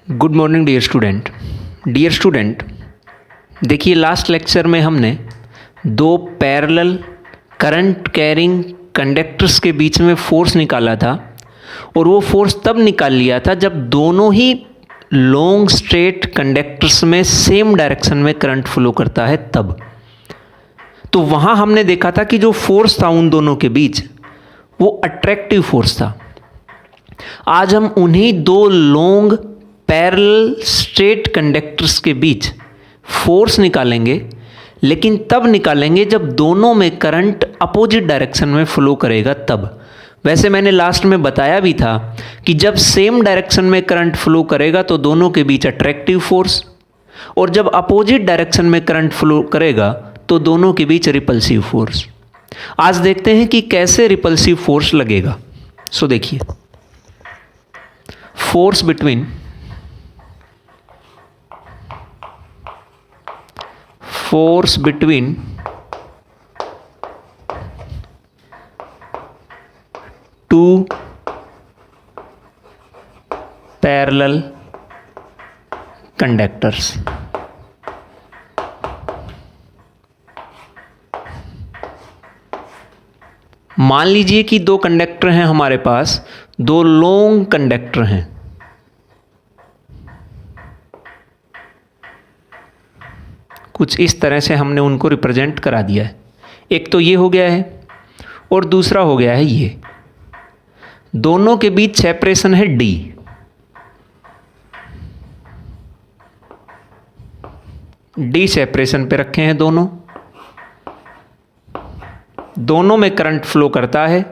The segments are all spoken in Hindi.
Good morning dear student. देखिए, लास्ट लेक्चर में हमने दो पैरेलल करंट कैरिंग कंडक्टर्स के बीच में फोर्स निकाला था और वो फोर्स तब निकाल लिया था जब दोनों ही लॉन्ग स्ट्रेट कंडक्टर्स में सेम डायरेक्शन में करंट फ्लो करता है तब। तो वहाँ हमने देखा था कि जो फोर्स था उन दोनों के बीच वो अट्रैक्टिव फोर्स था। आज हम उन्हीं दो लॉन्ग पैरेलल स्ट्रेट कंडक्टर्स के बीच फोर्स निकालेंगे, लेकिन तब निकालेंगे जब दोनों में करंट अपोजिट डायरेक्शन में फ्लो करेगा तब। वैसे मैंने लास्ट में बताया भी था कि जब सेम डायरेक्शन में करंट फ्लो करेगा तो दोनों के बीच अट्रैक्टिव फोर्स, और जब अपोजिट डायरेक्शन में करंट फ्लो करेगा तो दोनों के बीच रिपल्सिव फोर्स। आज देखते हैं कि कैसे रिपल्सिव फोर्स लगेगा। सो देखिए, force between two parallel conductors। मान लीजिए कि दो कंडक्टर हैं हमारे पास, दो लॉन्ग कंडक्टर हैं। कुछ इस तरह से हमने उनको रिप्रेजेंट करा दिया है। एक तो ये हो गया है और दूसरा हो गया है ये। दोनों के बीच सेपरेशन है d। d सेपरेशन पे रखे हैं दोनों। दोनों में करंट फ्लो करता है।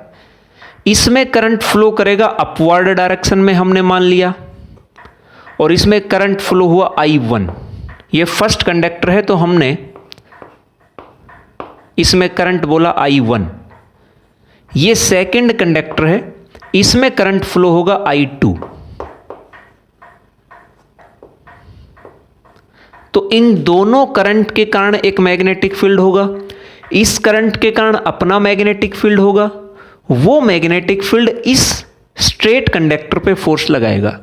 इसमें करंट फ्लो करेगा अपवर्ड डायरेक्शन में, हमने मान लिया, और इसमें करंट फ्लो हुआ I1। ये फर्स्ट कंडक्टर है तो हमने इसमें करंट बोला I1। ये सेकंड कंडक्टर है, इसमें करंट फ्लो होगा I2। तो इन दोनों करंट के कारण एक मैग्नेटिक फील्ड होगा। इस करंट के कारण अपना मैग्नेटिक फील्ड होगा। वो मैग्नेटिक फील्ड इस स्ट्रेट कंडक्टर पे फोर्स लगाएगा।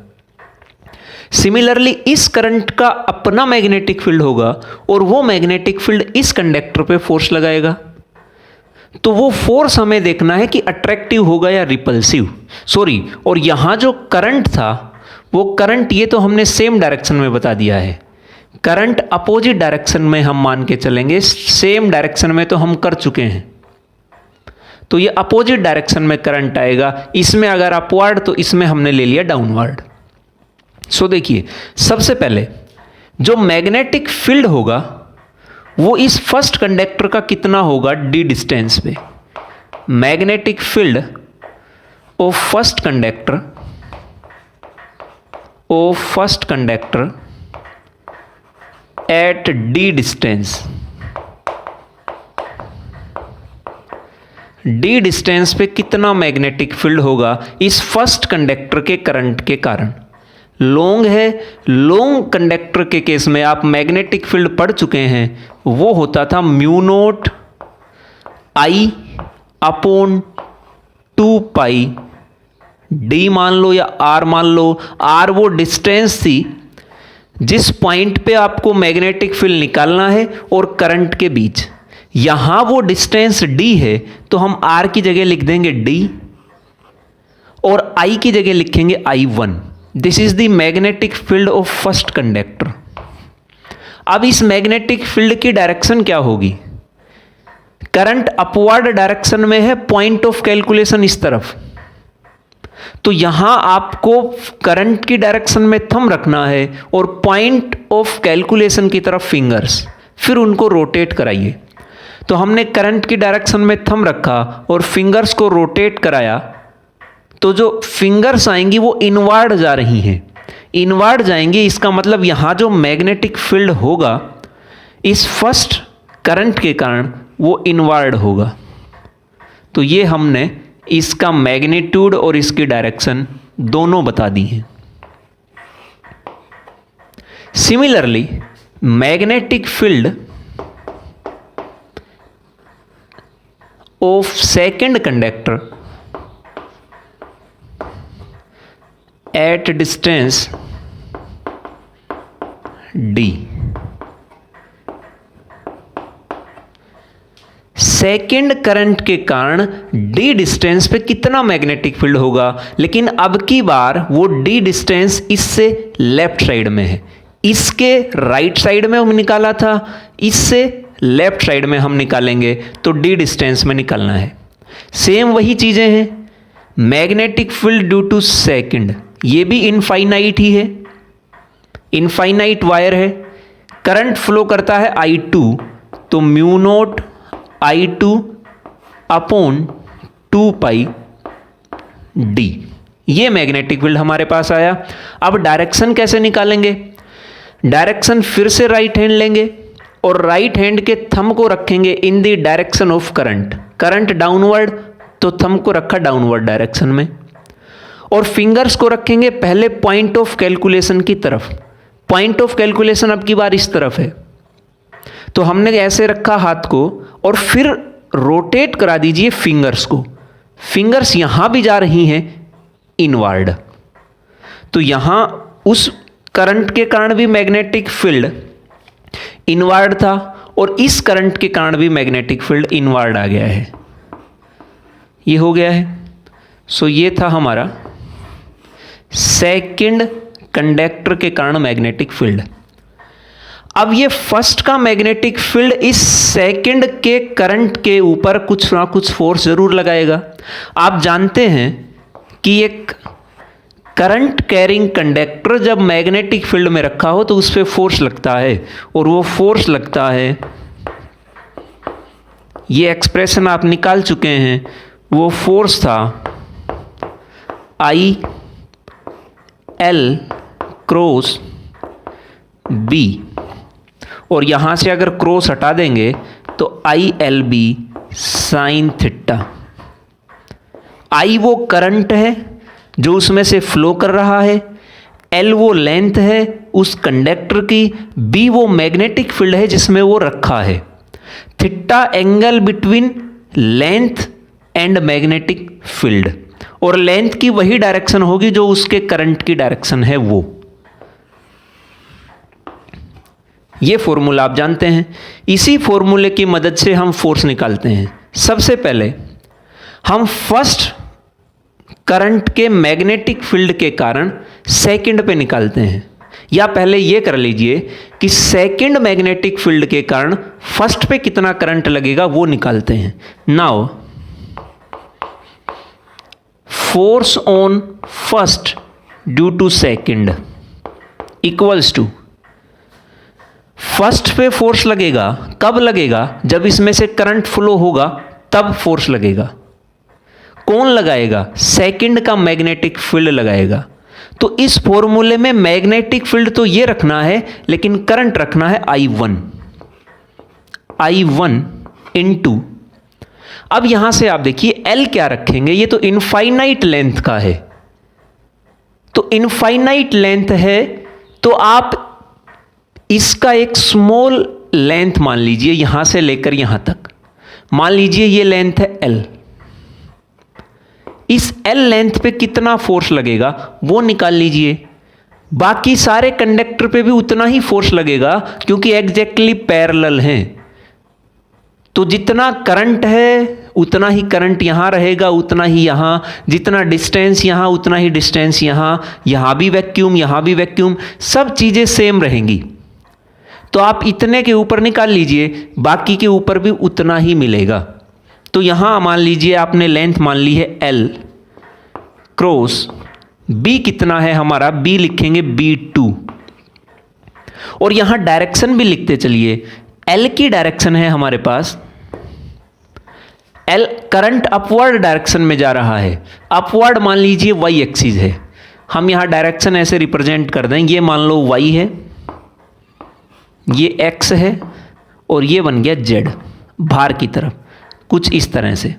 सिमिलरली इस करंट का अपना मैग्नेटिक फील्ड होगा और वो मैग्नेटिक फील्ड इस कंडक्टर पे फोर्स लगाएगा। तो वो फोर्स हमें देखना है कि अट्रैक्टिव होगा या रिपल्सिव। और यहां जो करंट था वो करंट, ये तो हमने सेम डायरेक्शन में बता दिया है। करंट अपोजिट डायरेक्शन में हम मान के चलेंगे, सेम डायरेक्शन में तो हम कर चुके हैं। तो ये अपोजिट डायरेक्शन में करंट आएगा। इसमें अगर अपवर्ड तो इसमें हमने ले लिया डाउनवर्ड। सो देखिए, सबसे पहले जो मैग्नेटिक फील्ड होगा वो इस फर्स्ट कंडक्टर का कितना होगा d डिस्टेंस पे। Magnetic field of first conductor at d distance. d distance पे कितना मैग्नेटिक फील्ड होगा इस फर्स्ट कंडक्टर के करंट के कारण। लॉन्ग है, लॉन्ग कंडक्टर के केस में आप मैग्नेटिक फील्ड पढ़ चुके हैं, वो होता था mu note I upon 2 pi d मान लो या r मान लो। r वो डिस्टेंस थी जिस पॉइंट पे आपको मैग्नेटिक फील्ड निकालना है और करंट के बीच। यहां वो डिस्टेंस d है तो हम r की जगह लिख देंगे d और I की जगह लिखेंगे I1। This is the magnetic field of first conductor. अब इस मैग्नेटिक फील्ड की डायरेक्शन क्या होगी? करंट अपवर्ड डायरेक्शन में है, पॉइंट ऑफ कैलकुलेशन इस तरफ। तो यहां आपको करंट की डायरेक्शन में थंब रखना है और पॉइंट ऑफ कैलकुलेशन की तरफ फिंगर्स, फिर उनको रोटेट कराइए। तो हमने करंट की डायरेक्शन में थंब रखा और फिंगर्स को रोटेट कराया, तो जो फिंगर्स आएंगी वो इनवर्ड जा रही हैं। इनवर्ड जाएंगी, इसका मतलब यहां जो मैग्नेटिक फील्ड होगा इस फर्स्ट करंट के कारण वो इनवर्ड होगा। तो ये हमने इसका मैग्नीट्यूड और इसकी डायरेक्शन दोनों बता दी हैं। Similarly magnetic field of second conductor at distance D. Second current के कारण डी डिस्टेंस पे कितना मैग्नेटिक फील्ड होगा, लेकिन अब की बार वो डी डिस्टेंस इससे लेफ्ट साइड में है, इसके राइट साइड में हम निकाला था, इससे लेफ्ट साइड में हम निकालेंगे, तो डी डिस्टेंस में निकालना है। सेम वही चीजें हैं, magnetic field due to second, ये भी इनफाइनाइट ही है, इनफाइनाइट वायर है, करंट फ्लो करता है I2, तो mu naught I2 upon 2 pi d, ये मैग्नेटिक फील्ड हमारे पास आया। अब डायरेक्शन कैसे निकालेंगे? डायरेक्शन फिर से राइट हैंड लेंगे और राइट हैंड के थंब को रखेंगे in the direction of current, current downward, तो थंब को रखा डाउनवर्ड डायरेक्शन में, और फिंगर्स को रखेंगे पहले पॉइंट ऑफ कैलकुलेशन की तरफ। पॉइंट ऑफ कैलकुलेशन अब की बार इस तरफ है, तो हमने ऐसे रखा हाथ को, और फिर रोटेट करा दीजिए फिंगर्स को, फिंगर्स यहां भी जा रही हैं इनवर्ड, तो यहां उस करंट के कारण भी मैग्नेटिक फील्ड इनवर्ड था, और इस करंट के कारण भी मैग्नेटिक फील्ड इनवर्ड आ गया है, ये हो गया है। सो ये था हमारा सेकंड कंडक्टर के कारण मैग्नेटिक फील्ड। अब ये फर्स्ट का मैग्नेटिक फील्ड इस सेकंड के करंट के ऊपर कुछ ना कुछ फोर्स जरूर लगाएगा। आप जानते हैं कि एक करंट कैरिंग कंडक्टर जब मैग्नेटिक फील्ड में रखा हो तो उस पर फोर्स लगता है, और वो फोर्स लगता है, ये एक्सप्रेशन आप निकाल चुके हैं, वो फोर्स था आई एल क्रॉस बी, और यहां से अगर क्रॉस हटा देंगे तो I L B sine theta. I वो करंट है जो उसमें से फ्लो कर रहा है, एल वो लेंथ है उस कंडक्टर की, बी वो मैग्नेटिक फील्ड है जिसमें वो रखा है, theta angle between length and magnetic field, और लेंथ की वही डायरेक्शन होगी जो उसके करंट की डायरेक्शन है वो। ये फॉर्मूला आप जानते हैं, इसी फॉर्मूले की मदद से हम फोर्स निकालते हैं। सबसे पहले हम फर्स्ट करंट के मैग्नेटिक फील्ड के कारण सेकंड पे निकालते हैं, या पहले ये कर लीजिए कि सेकंड मैग्नेटिक फील्ड के कारण फर्स्ट पे कितना करंट लगेगा वो निकालते हैं। Now force on first due to second equals to, first पे फोर्स लगेगा, कब लगेगा? जब इसमें से करंट फ्लो होगा तब फोर्स लगेगा। कौन लगाएगा? सेकंड का मैग्नेटिक फील्ड लगाएगा। तो इस फॉर्मूले में मैग्नेटिक फील्ड तो ये रखना है, लेकिन करंट रखना है I1 इनटू, अब यहां से आप देखिए L क्या रखेंगे, ये तो इनफाइनाइट लेंथ का है, तो इनफाइनाइट लेंथ है तो आप इसका एक स्मॉल लेंथ मान लीजिए, यहां से लेकर यहां तक मान लीजिए ये लेंथ है L। इस L लेंथ पे कितना फोर्स लगेगा वो निकाल लीजिए। बाकी सारे कंडक्टर पे भी उतना ही फोर्स लगेगा क्योंकि एग्जैक्टली पैरेलल हैं, तो जितना करंट है उतना ही करंट यहां रहेगा, उतना ही यहां, जितना डिस्टेंस यहां उतना ही डिस्टेंस यहां, यहां भी वैक्यूम यहां भी वैक्यूम, सब चीजें सेम रहेंगी। तो आप इतने के ऊपर निकाल लीजिए, बाकी के ऊपर भी उतना ही मिलेगा। तो यहां मान लीजिए आपने लेंथ मान ली है L क्रॉस B, कितना है हमारा? B लिखेंगे B2, और यहां डायरेक्शन भी लिखते चलिए। L की डायरेक्शन है हमारे पास, L करंट अपवर्ड डायरेक्शन में जा रहा है, अपवर्ड मान लीजिए Y एक्सिस है, हम यहां डायरेक्शन ऐसे रिप्रेजेंट कर दें, ये मान लो Y है, ये X है, और ये बन गया Z बाहर की तरफ, कुछ इस तरह से।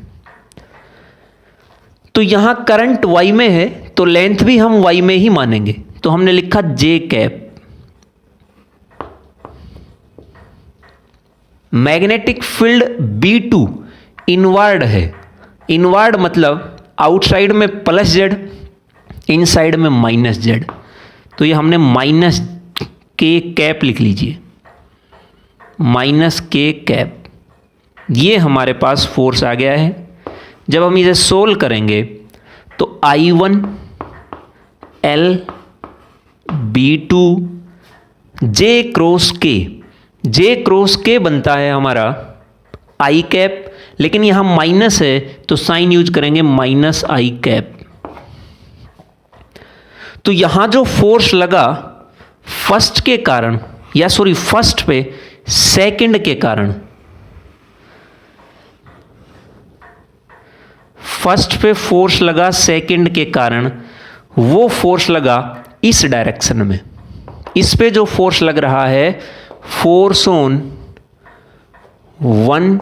तो यहां करंट Y में है तो लेंथ भी हम Y में ही मानेंगे, तो हमने लिखा J cap. Magnetic field B2 inward है, इनवर्ड मतलब आउटसाइड में प्लस Z, इनसाइड में माइनस Z, तो ये हमने माइनस के कैप लिख लीजिए, माइनस के कैप, ये हमारे पास फोर्स आ गया है। जब हम इसे सोल्व करेंगे तो I1 L B2 J cross के बनता है हमारा I कैप, लेकिन यहाँ माइनस है तो साइन यूज करेंगे माइनस I कैप। तो यहाँ जो फोर्स लगा फर्स्ट के कारण, या सॉरी फर्स्ट पे सेकंड के कारण, फर्स्ट पे फोर्स लगा सेकंड के कारण, वो फोर्स लगा इस डायरेक्शन में। इस पे जो फोर्स लग रहा है फोर्स ऑन 1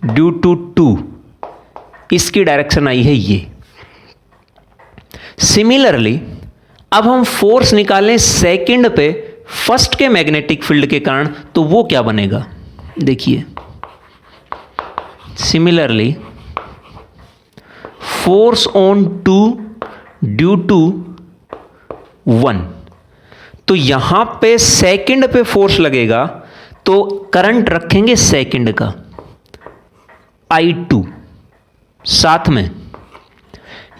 ड्यू टू 2, इसकी डायरेक्शन आई है ये। सिमिलरली अब हम फोर्स निकालें सेकंड पे फर्स्ट के मैग्नेटिक फील्ड के कारण, तो वो क्या बनेगा देखिए। Similarly force on 2 due to 1, तो यहां पे सेकंड पे फोर्स लगेगा तो करंट रखेंगे सेकंड का I2, साथ में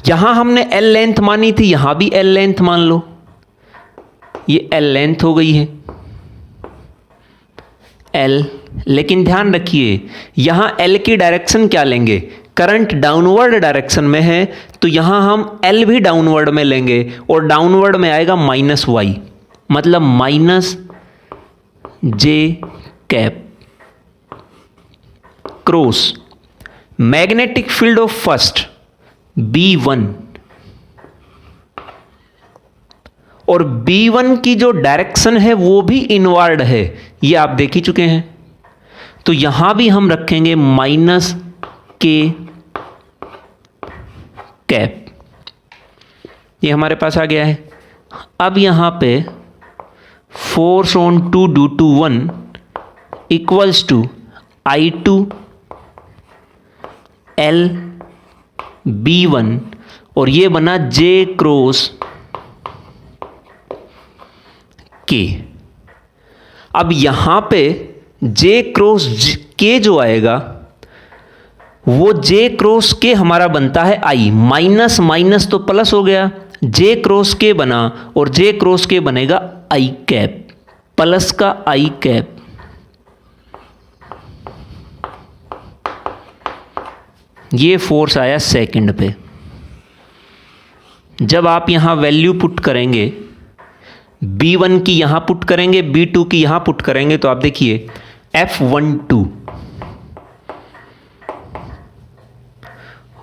यहां हमने L लेंथ मानी थी, यहां भी L लेंथ मान लो, ये L लेंथ हो गई है L। लेकिन ध्यान रखिए यहां L की डायरेक्शन क्या लेंगे, करंट डाउनवर्ड डायरेक्शन में है तो यहां हम L भी डाउनवर्ड में लेंगे और डाउनवर्ड में आएगा -y, मतलब minus J cap cross magnetic field of first B1, और B1 की जो डायरेक्शन है वो भी इनवर्ड है, ये आप देख ही चुके हैं। तो यहां भी हम रखेंगे माइनस के कैप, ये हमारे पास आ गया है। अब यहां पे force on 2 due to 1 equals to I2 L B1, और ये बना J क्रॉस K। अब यहां पे J क्रॉस K जो आएगा वो J क्रॉस K हमारा बनता है I, माइनस माइनस तो प्लस हो गया, J क्रॉस K बना और J क्रॉस K बनेगा I कैप, प्लस का I कैप। ये फोर्स आया सेकंड पे। जब आप यहां वैल्यू पुट करेंगे, B1 की यहां पुट करेंगे, B2 की यहां पुट करेंगे, तो आप देखिए F12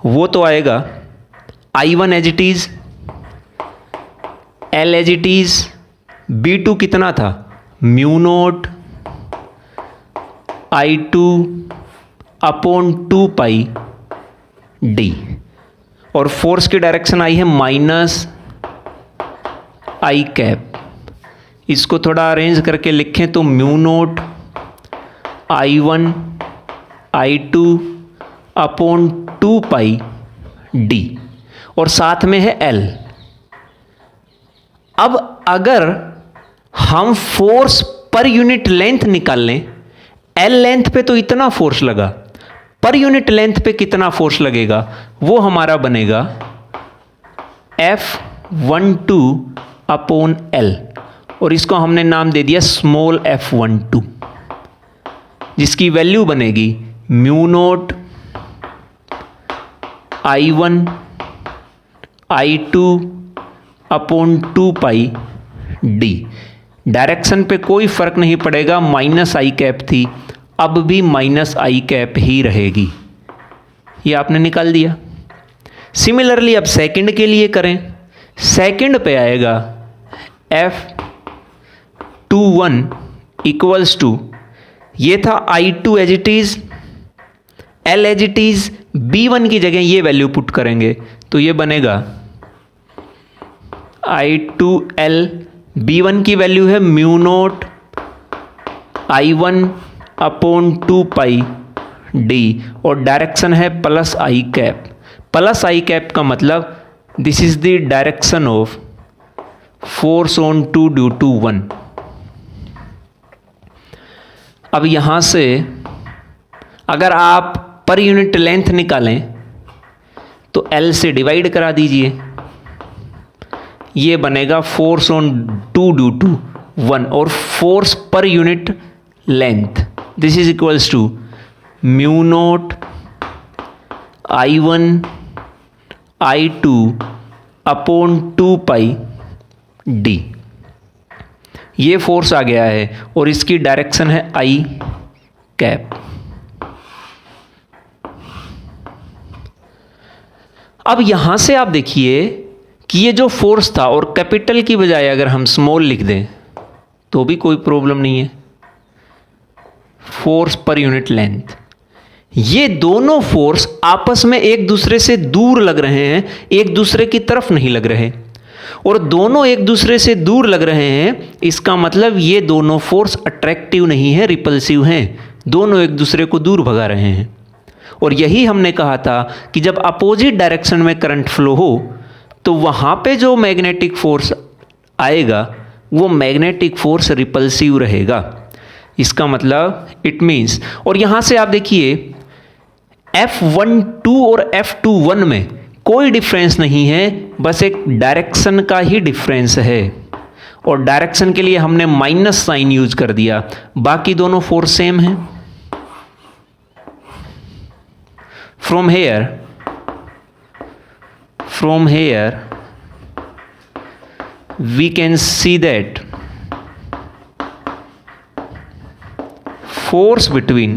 वो तो आएगा I1 as it is, L as it is, B2 कितना था mu naught I2 upon 2 pi D, और फोर्स की डायरेक्शन आई है माइनस I कैप। इसको थोड़ा अरेंज करके लिखें तो mu naught I1 I2 upon 2 pi D, और साथ में है L। अब अगर हम फोर्स पर यूनिट लेंथ निकाल लें, L लेंथ पे तो इतना फोर्स लगा, पर यूनिट लेंथ पे कितना फोर्स लगेगा, वो हमारा बनेगा F12 अपॉन L, और इसको हमने नाम दे दिया स्मॉल f12, जिसकी वैल्यू बनेगी mu naught I1 I2 upon 2 pi D। Direction पे कोई फर्क नहीं पड़ेगा, माइनस I कैप थी, अब भी माइनस I कैप ही रहेगी। ये आपने निकाल दिया। सिमिलरली अब सेकंड के लिए करें, सेकंड पे आएगा F21 इक्वल्स टू, ये था I2 as it is, L as it is, B1 की जगह ये वैल्यू पुट करेंगे तो ये बनेगा I2L, B1 की वैल्यू है mu naught I1 upon 2 pi D, और डायरेक्शन है plus I cap. Plus I cap का मतलब this is the direction of force on 2 due to 1। अब यहां से अगर आप पर यूनिट लेंथ निकालें तो L से डिवाइड करा दीजिए, ये बनेगा फोर्स ऑन 2 ड्यू टू 1 और फोर्स पर unit length this is equals to mu naught I1 I2 upon 2 pi d। ये फोर्स आ गया है और इसकी डायरेक्शन है I कैप। अब यहां से आप देखिए कि ये जो फोर्स था और कैपिटल की बजाय अगर हम स्मॉल लिख दें तो भी कोई प्रॉब्लम नहीं है, फोर्स पर यूनिट लेंथ। ये दोनों फोर्स आपस में एक दूसरे से दूर लग रहे हैं, एक दूसरे की तरफ नहीं लग रहे, और दोनों एक दूसरे से दूर लग रहे हैं, इसका मतलब ये दोनों फोर्स अट्रैक्टिव नहीं है, रिपल्सिव हैं, दोनों एक दूसरे को दूर भगा रहे हैं। और यही हमने कहा था कि जब अपोजिट डायरेक्शन में करंट फ्लो हो तो वहां पे जो मैग्नेटिक फोर्स आएगा वो मैग्नेटिक फोर्स रिपल्सिव रहेगा। इसका मतलब इट मीन्स, और यहां से आप देखिए F12 और F21 में कोई डिफरेंस नहीं है, बस एक डायरेक्शन का ही डिफरेंस है, और डायरेक्शन के लिए हमने माइनस साइन यूज कर दिया, बाकी दोनों फोर्स सेम हैं। From here we can see that force between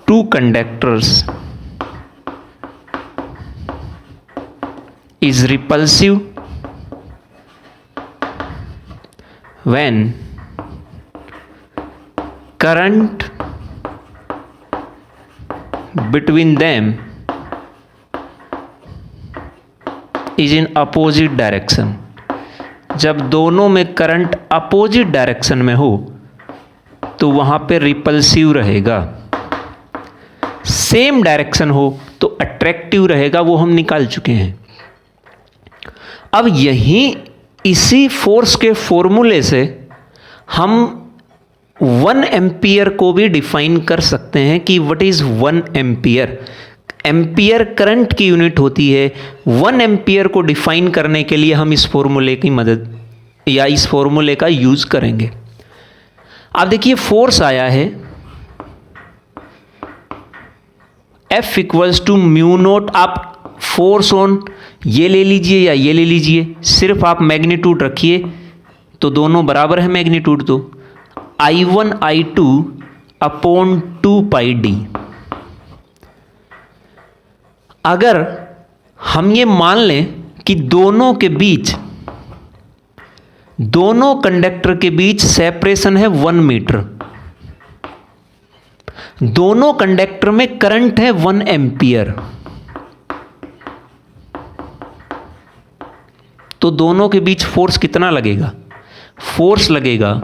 two conductors is repulsive when current between them is in opposite direction. जब दोनों में करंट अपोजिट डायरेक्शन में हो तो वहां पे रिपल्सिव रहेगा, सेम डायरेक्शन हो तो अट्रैक्टिव रहेगा, वो हम निकाल चुके हैं। अब यही इसी फोर्स के फॉर्मूले से हम 1 एम्पियर को भी डिफाइन कर सकते हैं कि what is 1 ampere. Ampere current की यूनिट होती है। 1 एम्पियर को डिफाइन करने के लिए हम इस फॉर्मूले की मदद या इस फॉर्मूले का यूज करेंगे। आप देखिए फोर्स आया है F equals to mu naught. आप फोर्स ऑन ये ले लीजिए या ये ले लीजिए, सिर्फ आप मैग्नीट्यूड रखिए तो दोनों बराबर है मैग्नीट्यूड, तो I1 I2 upon 2 pi d। अगर हम ये मान लें कि दोनों कंडक्टर के बीच सेपरेशन है 1 मीटर, दोनों कंडक्टर में करंट है 1 एम्पियर, तो दोनों के बीच फोर्स कितना लगेगा? फोर्स लगेगा,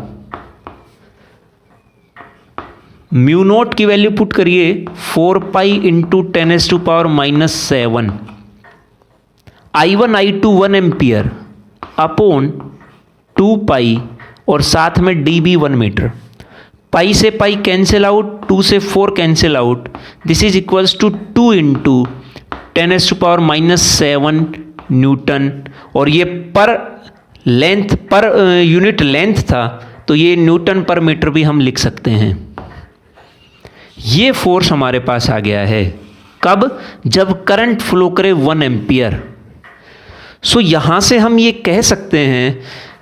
म्यू नोट की वैल्यू पुट करिए 4 pi into 10⁻⁻7 I1 I2 1 ampere upon 2 पाई और साथ में डी भी 1 मीटर। पाई से पाई कैंसिल आउट, 2 से 4 cancel out, this is equals to 2 into 10⁻⁻7 newton. और ये पर लेंथ पर यूनिट लेंथ था तो ये न्यूटन पर मीटर भी हम लिख सकते हैं। ये फोर्स हमारे पास आ गया है कब? जब करंट फ्लो करे 1 एम्पियर। सो यहां से हम ये कह सकते हैं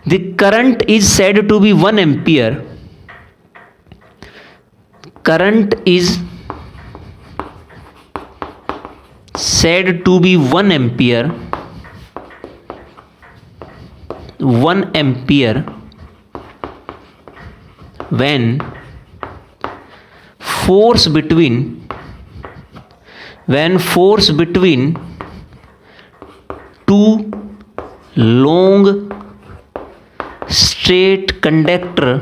the current is said to be 1 ampere. Current is said to be 1 ampere 1 ampere when force between two long straight conductor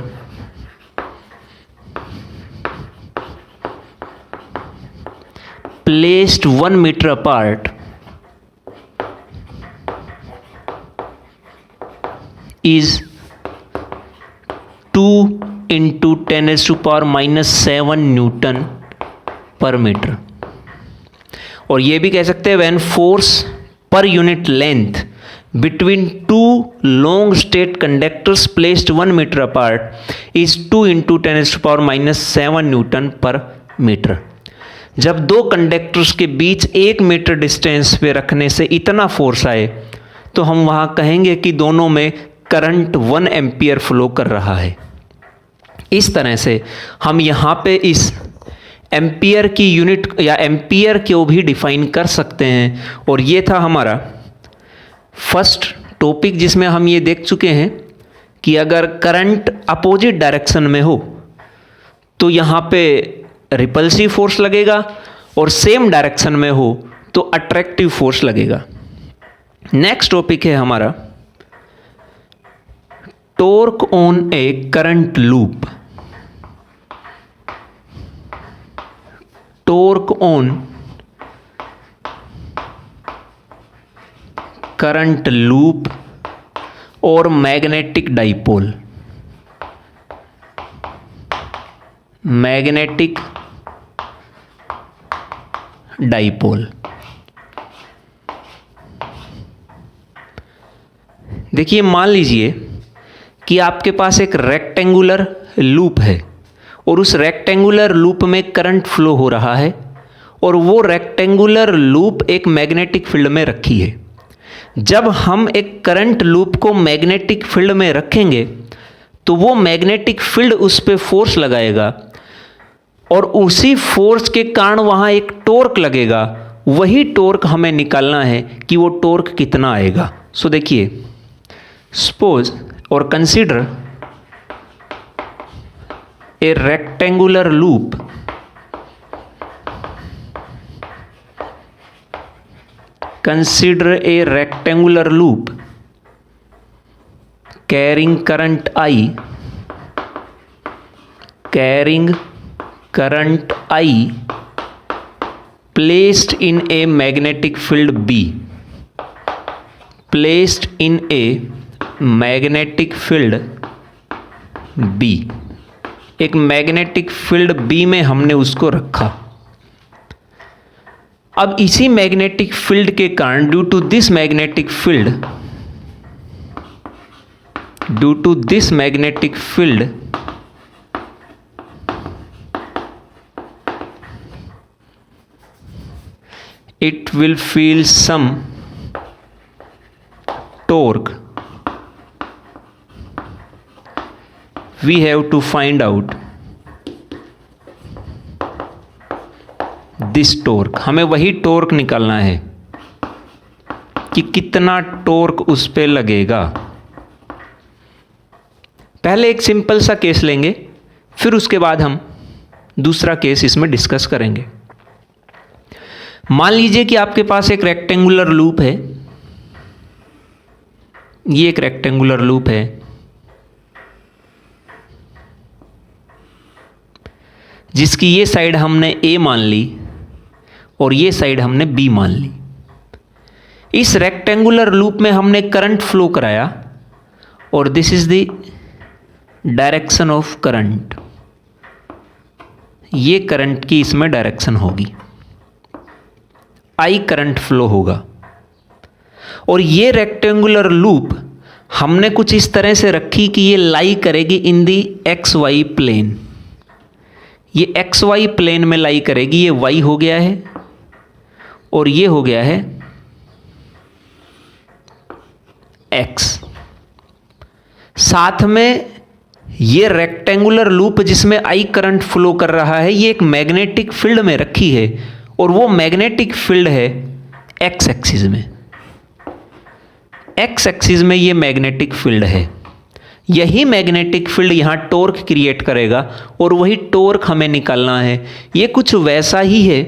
placed 1 meter apart is 2 into 10⁻⁻7 newton per metre. और ये भी कह सकते हैं व्हेन फोर्स पर unit length between two long straight conductors placed 1 metre apart is 2 into 10⁻⁻7 newton per metre. जब दो कंडक्टर्स के बीच 1 मीटर डिस्टेंस पे रखने से इतना फोर्स आए तो हम वहाँ कहेंगे कि दोनों में करंट 1 एम्पियर फ्लो कर रहा है। इस तरह से हम यहाँ पे इस एम्पियर की यूनिट या एम्पियर को भी डिफाइन कर सकते हैं। और ये था हमारा फर्स्ट टॉपिक जिसमें हम ये देख चुके हैं कि अगर करंट अपोजिट डायरेक्शन में हो तो यहाँ पे रिपल्सिव फोर्स लगेगा और सेम डायरेक्शन में हो तो अट्रैक्टिव फोर्स लगेगा। नेक्स्ट टॉपिक है हमारा torque on A current loop. Torque on current loop और मैग्नेटिक डाइपोल। Magnetic dipole. देखिए मान लीजिए कि आपके पास एक रेक्टेंगुलर लूप है और उस रेक्टेंगुलर लूप में करंट फ्लो हो रहा है और वो रेक्टेंगुलर लूप एक मैग्नेटिक फील्ड में रखी है। जब हम एक करंट लूप को मैग्नेटिक फील्ड में रखेंगे तो वो मैग्नेटिक फील्ड उस पर फोर्स लगाएगा और उसी फोर्स के कारण वहाँ एक टॉर्क लगेगा। वही टॉर्क हमें निकालना है कि वो टॉर्क कितना आएगा। सो देखिए सपोज और consider a rectangular loop carrying current I placed in a magnetic field B, एक मैग्नेटिक फील्ड B में हमने उसको रखा। अब इसी मैग्नेटिक फील्ड के कारण due to this magnetic field it will feel some torque. We have to find out this torque. हमें वही टॉर्क निकालना है कि कितना टॉर्क उस पे लगेगा। पहले एक सिंपल सा केस लेंगे, फिर उसके बाद हम दूसरा केस इसमें डिस्कस करेंगे। मान लीजिए कि आपके पास एक रेक्टेंगुलर लूप है। ये एक रेक्टेंगुलर लूप है जिसकी ये साइड हमने A मान ली और ये साइड हमने B मान ली। इस रेक्टेंगुलर लूप में हमने करंट फ्लो कराया और this is the direction of current. ये करंट की इसमें डायरेक्शन होगी, I करंट फ्लो होगा। और ये रेक्टेंगुलर लूप हमने कुछ इस तरह से रखी कि ये लाई करेगी इन दी XY प्लेन। ये XY प्लेन में लाई करेगी। ये Y हो गया है और ये हो गया है X। साथ में ये रेक्टेंगुलर लूप जिसमें I करंट फ्लो कर रहा है, ये एक मैग्नेटिक फील्ड में रखी है और वो मैग्नेटिक फील्ड है X एक्सिस में। X एक्सिस में ये मैग्नेटिक फील्ड है। यही मैग्नेटिक फील्ड यहाँ टॉर्क क्रिएट करेगा और वही टॉर्क हमें निकालना है। ये कुछ वैसा ही है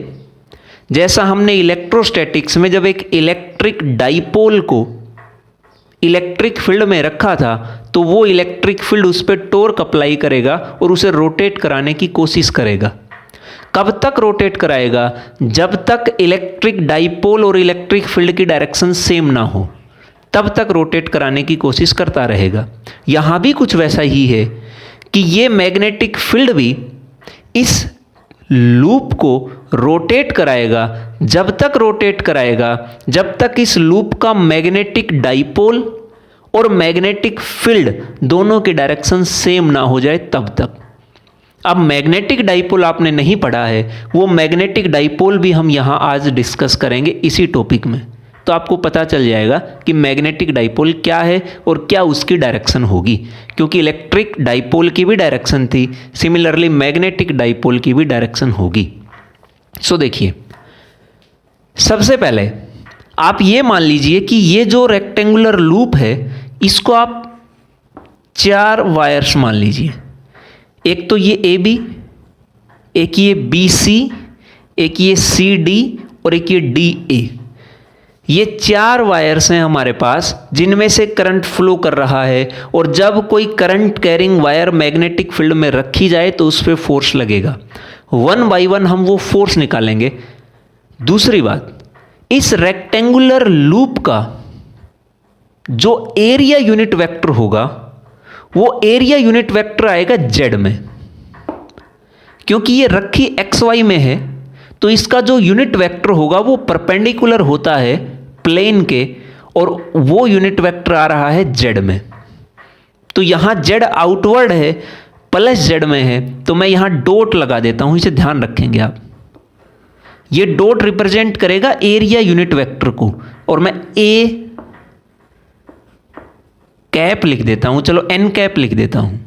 जैसा हमने इलेक्ट्रोस्टैटिक्स में जब एक इलेक्ट्रिक डाइपोल को इलेक्ट्रिक फील्ड में रखा था तो वो इलेक्ट्रिक फील्ड उस पर टॉर्क अप्लाई करेगा और उसे रोटेट कराने की कोशिश करेगा। कब तक रोटेट कराएगा? जब तक इलेक्ट्रिक डाइपोल और इलेक्ट्रिक फील्ड की डायरेक्शन सेम ना हो। तब तक रोटेट कराने की कोशिश करता रहेगा। यहाँ भी कुछ वैसा ही है कि ये मैग्नेटिक फील्ड भी इस लूप को रोटेट कराएगा, जब तक रोटेट कराएगा जब तक इस लूप का मैग्नेटिक डाइपोल और मैग्नेटिक फील्ड दोनों की डायरेक्शन सेम ना हो जाए तब तक। अब मैग्नेटिक डाइपोल आपने नहीं पढ़ा है, वो मैग्नेटिक डाइपोल भी हम यहाँ आज डिस्कस करेंगे इसी टॉपिक में, तो आपको पता चल जाएगा कि मैग्नेटिक डाइपोल क्या है और क्या उसकी डायरेक्शन होगी, क्योंकि इलेक्ट्रिक डाइपोल की भी डायरेक्शन थी, सिमिलरली मैग्नेटिक डाइपोल की भी डायरेक्शन होगी। सो देखिए, सबसे पहले आप ये मान लीजिए कि ये जो रेक्टेंगुलर लूप है इसको आप 4 वायर्स मान लीजिए। एक तो ये AB, एक ये BC, एक ये CD और एक ये DA। ये 4 वायर्स हैं हमारे पास जिनमें से करंट फ्लो कर रहा है, और जब कोई current carrying wire magnetic field में रखी जाए तो उस पर फोर्स लगेगा। 1 बाय 1 हम वो फोर्स निकालेंगे। दूसरी बात, इस रेक्टेंगुलर लूप का जो एरिया यूनिट वेक्टर होगा वो एरिया यूनिट वेक्टर आएगा Z में, क्योंकि ये रखी XY में है तो इसका जो यूनिट वेक्टर होगा वो परपेंडिकुलर होता है प्लेन के, और वो यूनिट वेक्टर आ रहा है Z में। तो यहां Z आउटवर्ड है प्लस Z में है, तो मैं यहां डॉट लगा देता हूं, इसे ध्यान रखेंगे आप। ये डॉट रिप्रेजेंट करेगा एरिया यूनिट वेक्टर को, और मैं A कैप लिख देता हूं, चलो N कैप लिख देता हूं।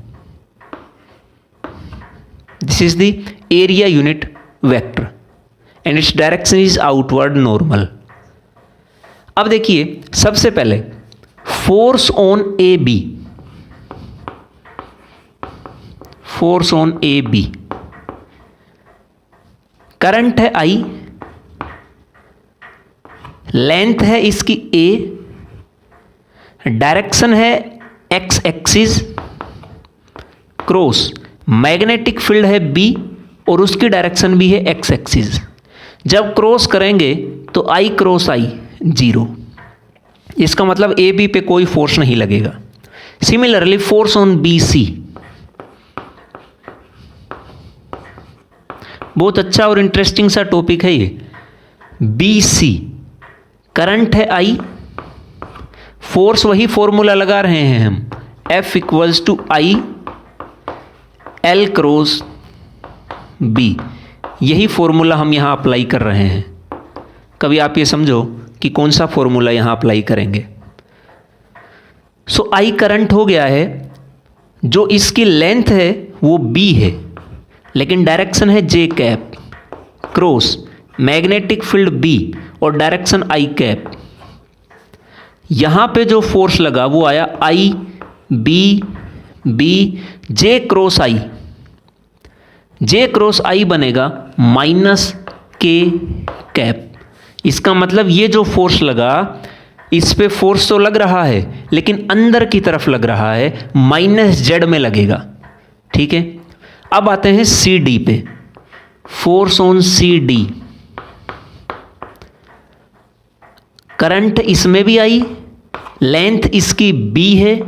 This is the area unit vector and it's direction is outward normal. अब देखिए, सबसे पहले force on AB, force on AB, current है I, लेंथ है इसकी A, डायरेक्शन है X axis, cross magnetic field है B और उसकी डायरेक्शन भी है X एक्सिस। जब क्रॉस करेंगे तो I क्रॉस I 0, इसका मतलब AB पे कोई फोर्स नहीं लगेगा। सिमिलरली फोर्स ऑन BC, बहुत अच्छा और इंटरेस्टिंग सा टॉपिक है ये। BC करंट है I, फोर्स वही फॉर्मूला लगा रहे हैं हम, F equals to I L cross B, यही फॉर्मूला हम यहाँ अप्लाई कर रहे हैं। कभी आप ये समझो कि कौन सा फॉर्मूला यहाँ अप्लाई करेंगे। सो I करंट हो गया है, जो इसकी लेंथ है वो B है, लेकिन डायरेक्शन है J cap, cross magnetic field B और डायरेक्शन I कैप। यहां पे जो फोर्स लगा वो आया I B B J cross I, J cross I बनेगा माइनस K कैप। इसका मतलब ये जो फोर्स लगा, इस पे फोर्स तो लग रहा है लेकिन अंदर की तरफ लग रहा है, माइनस Z में लगेगा। ठीक है, अब आते हैं CD पे, फोर्स ऑन CD, करंट इसमें भी आई, लेंथ इसकी B है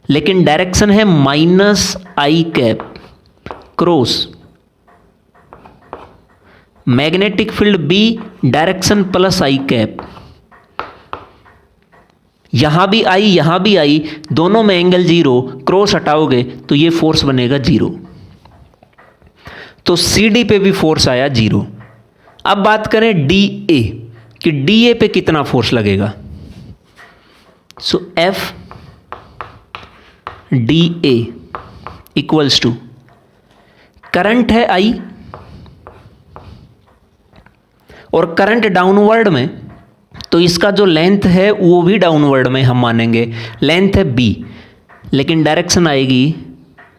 लेकिन डायरेक्शन है minus I cap, cross magnetic field B, direction plus I cap. यहां भी I यहां भी I, दोनों में एंगल 0, क्रॉस हटाओगे तो ये फोर्स बनेगा 0, तो CD पे भी फोर्स आया 0। अब बात करें DA कि DA पे कितना फोर्स लगेगा। So F DA equals to, current है I और करंट डाउनवर्ड में, तो इसका जो लेंथ है वो भी डाउनवर्ड में हम मानेंगे। लेंथ है B लेकिन डायरेक्शन आएगी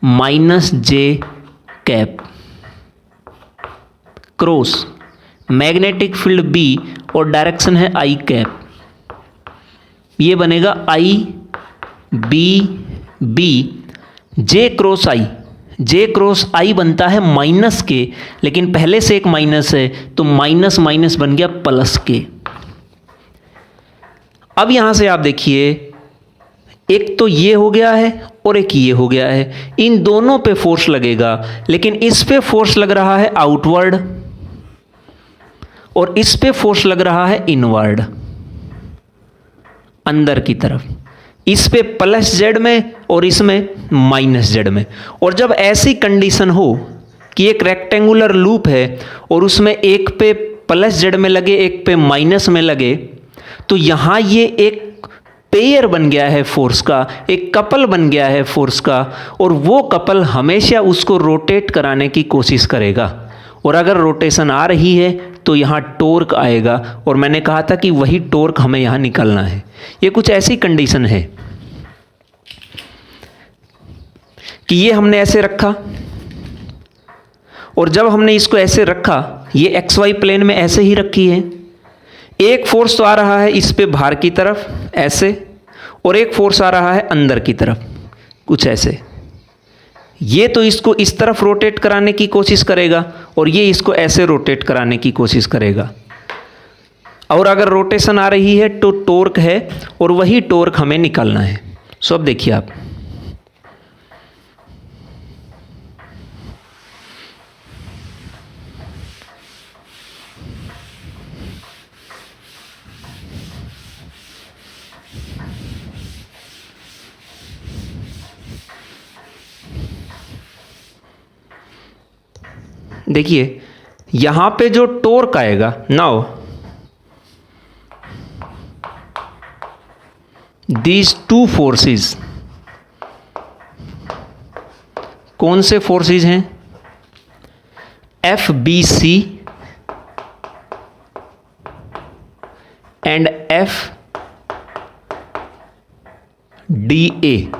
minus J cap, cross magnetic field B और डायरेक्शन है I कैप। ये बनेगा I B B J cross I, J cross I बनता है माइनस के, लेकिन पहले से एक माइनस है तो माइनस माइनस बन गया प्लस के। अब यहां से आप देखिए, एक तो ये हो गया है और एक ये हो गया है, इन दोनों पे फोर्स लगेगा, लेकिन इस पे फोर्स लग रहा है आउटवर्ड और इस पे फोर्स लग रहा है इनवर्ड, अंदर की तरफ। इस पे प्लस जेड में और इसमें माइनस जेड में। और जब ऐसी कंडीशन हो कि एक रेक्टेंगुलर लूप है और उसमें एक पे प्लस जेड में लगे, एक पे माइनस में लगे, तो यहां ये एक पेयर बन गया है फोर्स का, एक कपल बन गया है फोर्स का, और वो कपल हमेशा उसको रोटेट कराने की कोशिश करेगा। और अगर रोटेशन आ रही है तो यहाँ टॉर्क आएगा, और मैंने कहा था कि वही टॉर्क हमें यहाँ निकालना है। ये कुछ ऐसी कंडीशन है कि ये हमने ऐसे रखा, और जब हमने इसको ऐसे रखा, ये एक्स वाई प्लेन में ऐसे ही रखी है, एक फोर्स तो आ रहा है इस पे बाहर की तरफ ऐसे, और एक फोर्स आ रहा है अंदर की तरफ कुछ ऐसे। ये तो इसको इस तरफ रोटेट कराने की कोशिश करेगा और ये इसको ऐसे रोटेट कराने की कोशिश करेगा। और अगर रोटेशन आ रही है तो टॉर्क है, और वही टॉर्क हमें निकालना है। सो अब देखिए आप, देखिए यहां पे जो टॉर्क आएगा, नाउ दीज टू फोर्सेस, कौन से फोर्सेस हैं? F B C and F D A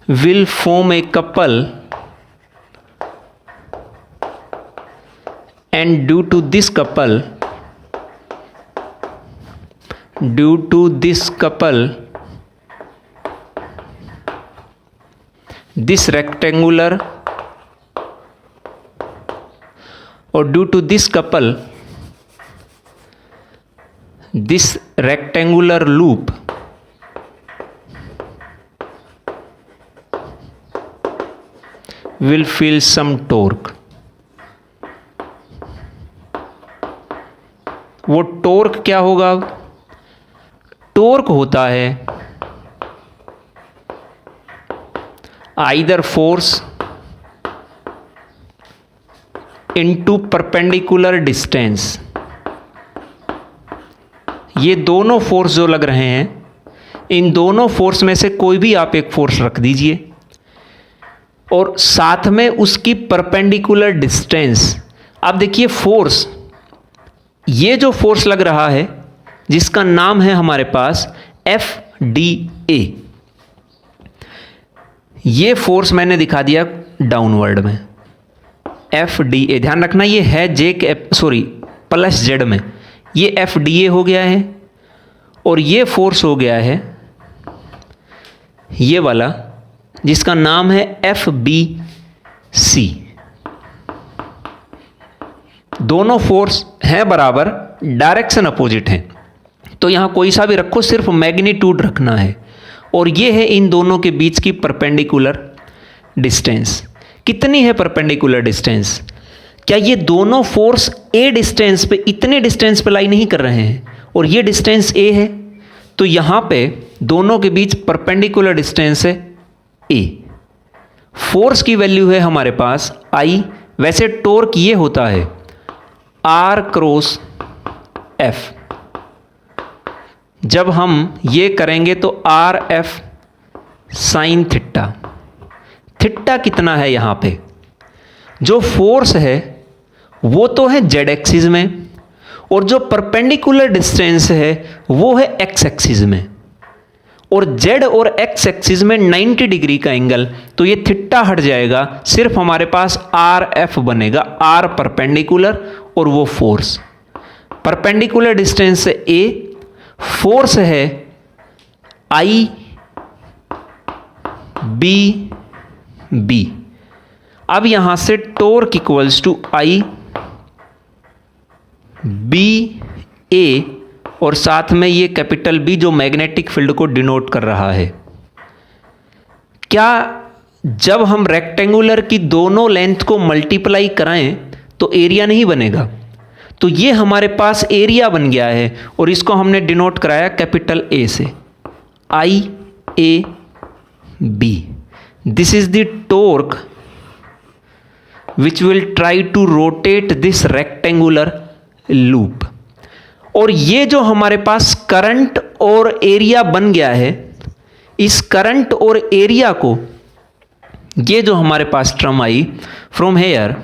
will form a couple, and due to this couple this rectangular, or due to this couple this rectangular loop will feel some torque। वो टॉर्क क्या होगा? टॉर्क होता है either force into perpendicular distance. ये दोनों फोर्स जो लग रहे हैं, इन दोनों फोर्स में से कोई भी आप एक फोर्स रख दीजिए, और साथ में उसकी परपेंडिकुलर डिस्टेंस। आप देखिए फोर्स, ये जो फोर्स लग रहा है जिसका नाम है हमारे पास एफ डी ए, ये फोर्स मैंने दिखा दिया डाउनवर्ड में, एफ डी ए। ध्यान रखना ये है जे के प्लस जेड में, ये एफ डी ए हो गया है, और ये फोर्स हो गया है ये वाला जिसका नाम है एफ बी सी। दोनों फोर्स हैं बराबर, डायरेक्शन अपोजिट हैं, तो यहां कोई सा भी रखो, सिर्फ मैग्नीट्यूड रखना है। और ये है इन दोनों के बीच की परपेंडिकुलर डिस्टेंस। कितनी है परपेंडिकुलर डिस्टेंस? क्या ये दोनों फोर्स ए डिस्टेंस पे, इतने डिस्टेंस पे लाई नहीं कर रहे हैं, और ये डिस्टेंस ए है, तो यहां पे दोनों के बीच परपेंडिकुलर डिस्टेंस है ए। फोर्स की वैल्यू है हमारे पास आई। वैसे टॉर्क ये होता है आर क्रॉस एफ। जब हम ये करेंगे तो R F sine theta. Theta कितना है यहां पे? जो फोर्स है वो तो है जेड एक्सिस में, और जो परपेंडिकुलर डिस्टेंस है वो है एक्स एक्सिस में, और जेड और एक्स एक्सिस में 90 डिग्री का एंगल, तो ये थीटा हट जाएगा, सिर्फ हमारे पास आर एफ बनेगा। आर परपेंडिकुलर और वो force, perpendicular distance A, force है आई बी बी। अब यहां से torque equals to I B A और साथ में ये कैपिटल बी जो मैग्नेटिक फील्ड को डिनोट कर रहा है। क्या जब हम रेक्टेंगुलर की दोनों लेंथ को मल्टीप्लाई कराएं तो एरिया नहीं बनेगा? तो ये हमारे पास एरिया बन गया है और इसको हमने डिनोट कराया कैपिटल ए से, I A B. This is the torque which will try to rotate this rectangular loop. और ये जो हमारे पास करंट और एरिया बन गया है, इस करंट और एरिया को, ये जो हमारे पास term I from here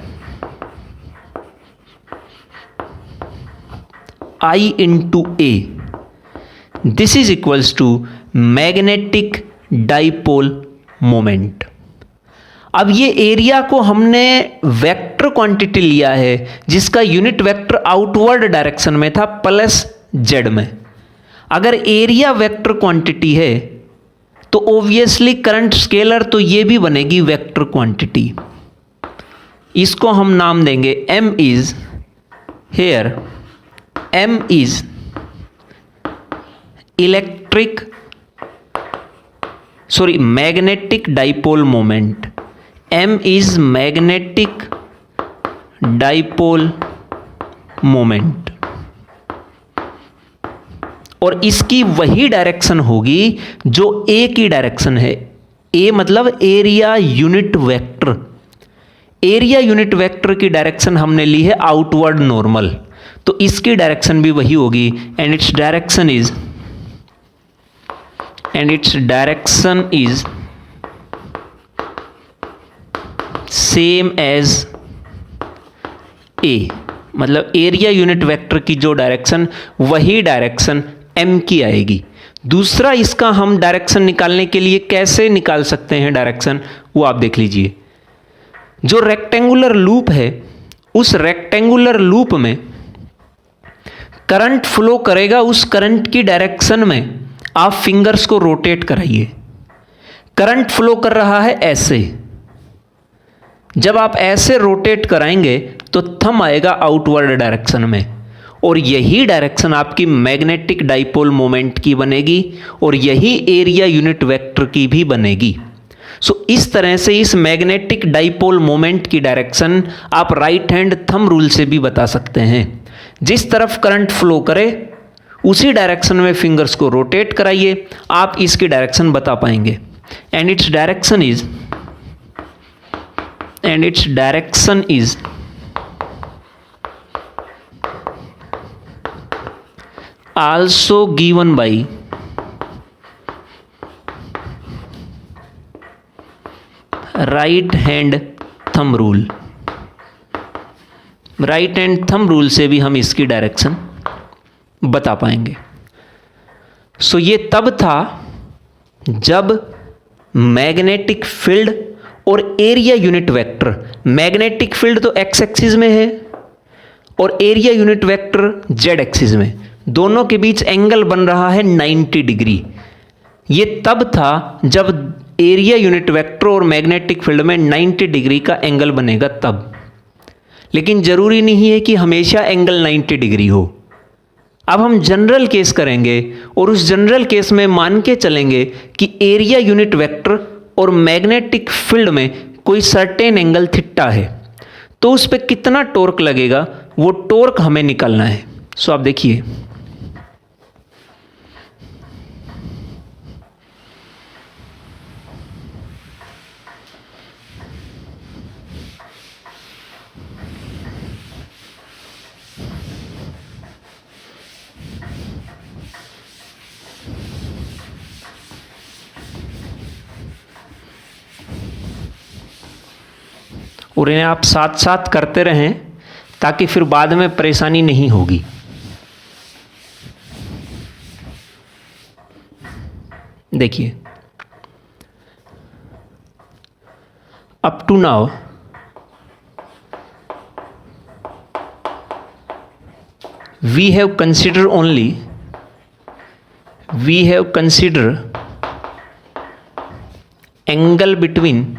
I into A, this is equals to magnetic dipole moment. अब ये एरिया को हमने वेक्टर क्वांटिटी लिया है जिसका यूनिट वेक्टर आउटवर्ड डायरेक्शन में था प्लस जेड में। अगर एरिया वेक्टर क्वांटिटी है तो ऑब्वियसली करंट स्केलर तो ये भी बनेगी वेक्टर क्वांटिटी। इसको हम नाम देंगे m is here, m is magnetic dipole moment, m is magnetic dipole moment. और इसकी वही डायरेक्शन होगी जो ए की डायरेक्शन है। ए मतलब area unit vector. Area unit vector की डायरेक्शन हमने ली है आउटवर्ड नॉर्मल, तो इसकी डायरेक्शन भी वही होगी and it's direction is same as A. मतलब एरिया यूनिट वेक्टर की जो डायरेक्शन वही डायरेक्शन m की आएगी। दूसरा इसका हम डायरेक्शन निकालने के लिए कैसे निकाल सकते हैं डायरेक्शन, वो आप देख लीजिए। जो रेक्टेंगुलर लूप है, उस रेक्टेंगुलर लूप में करंट फ्लो करेगा, उस करंट की डायरेक्शन में आप फिंगर्स को रोटेट कराइए। करंट फ्लो कर रहा है ऐसे, जब आप ऐसे रोटेट कराएंगे तो थंब आएगा आउटवर्ड डायरेक्शन में, और यही डायरेक्शन आपकी मैग्नेटिक डाइपोल मोमेंट की बनेगी और यही एरिया यूनिट वेक्टर की भी बनेगी। सो इस तरह से इस मैग्नेटिक डाइपोल मोमेंट की डायरेक्शन आप राइट हैंड थंब रूल से भी बता सकते हैं। जिस तरफ करंट फ्लो करे उसी डायरेक्शन में फिंगर्स को रोटेट कराइए, आप इसकी डायरेक्शन बता पाएंगे। And it's direction is also given by right hand thumb rule। Right hand thumb rule से भी हम इसकी डायरेक्शन बता पाएंगे। सो ये तब था जब मैग्नेटिक फील्ड और area unit vector, magnetic field तो एक्स एक्सिस में है और area unit vector Z axis में, दोनों के बीच एंगल बन रहा है 90 डिग्री। ये तब था जब एरिया यूनिट वेक्टर और मैग्नेटिक फील्ड में 90 डिग्री का एंगल बनेगा तब। लेकिन जरूरी नहीं है कि हमेशा एंगल 90 डिग्री हो। अब हम जनरल केस करेंगे और उस जनरल केस में मान के चलेंगे कि एरिया यूनिट वेक्टर और मैग्नेटिक फील्ड में कोई सर्टेन एंगल थीटा है, तो उस पर कितना टॉर्क लगेगा वो टॉर्क हमें निकालना है। सो आप देखिए, और इन्हें आप साथ साथ करते रहें ताकि फिर बाद में परेशानी नहीं होगी। देखिए, up to now we have considered angle between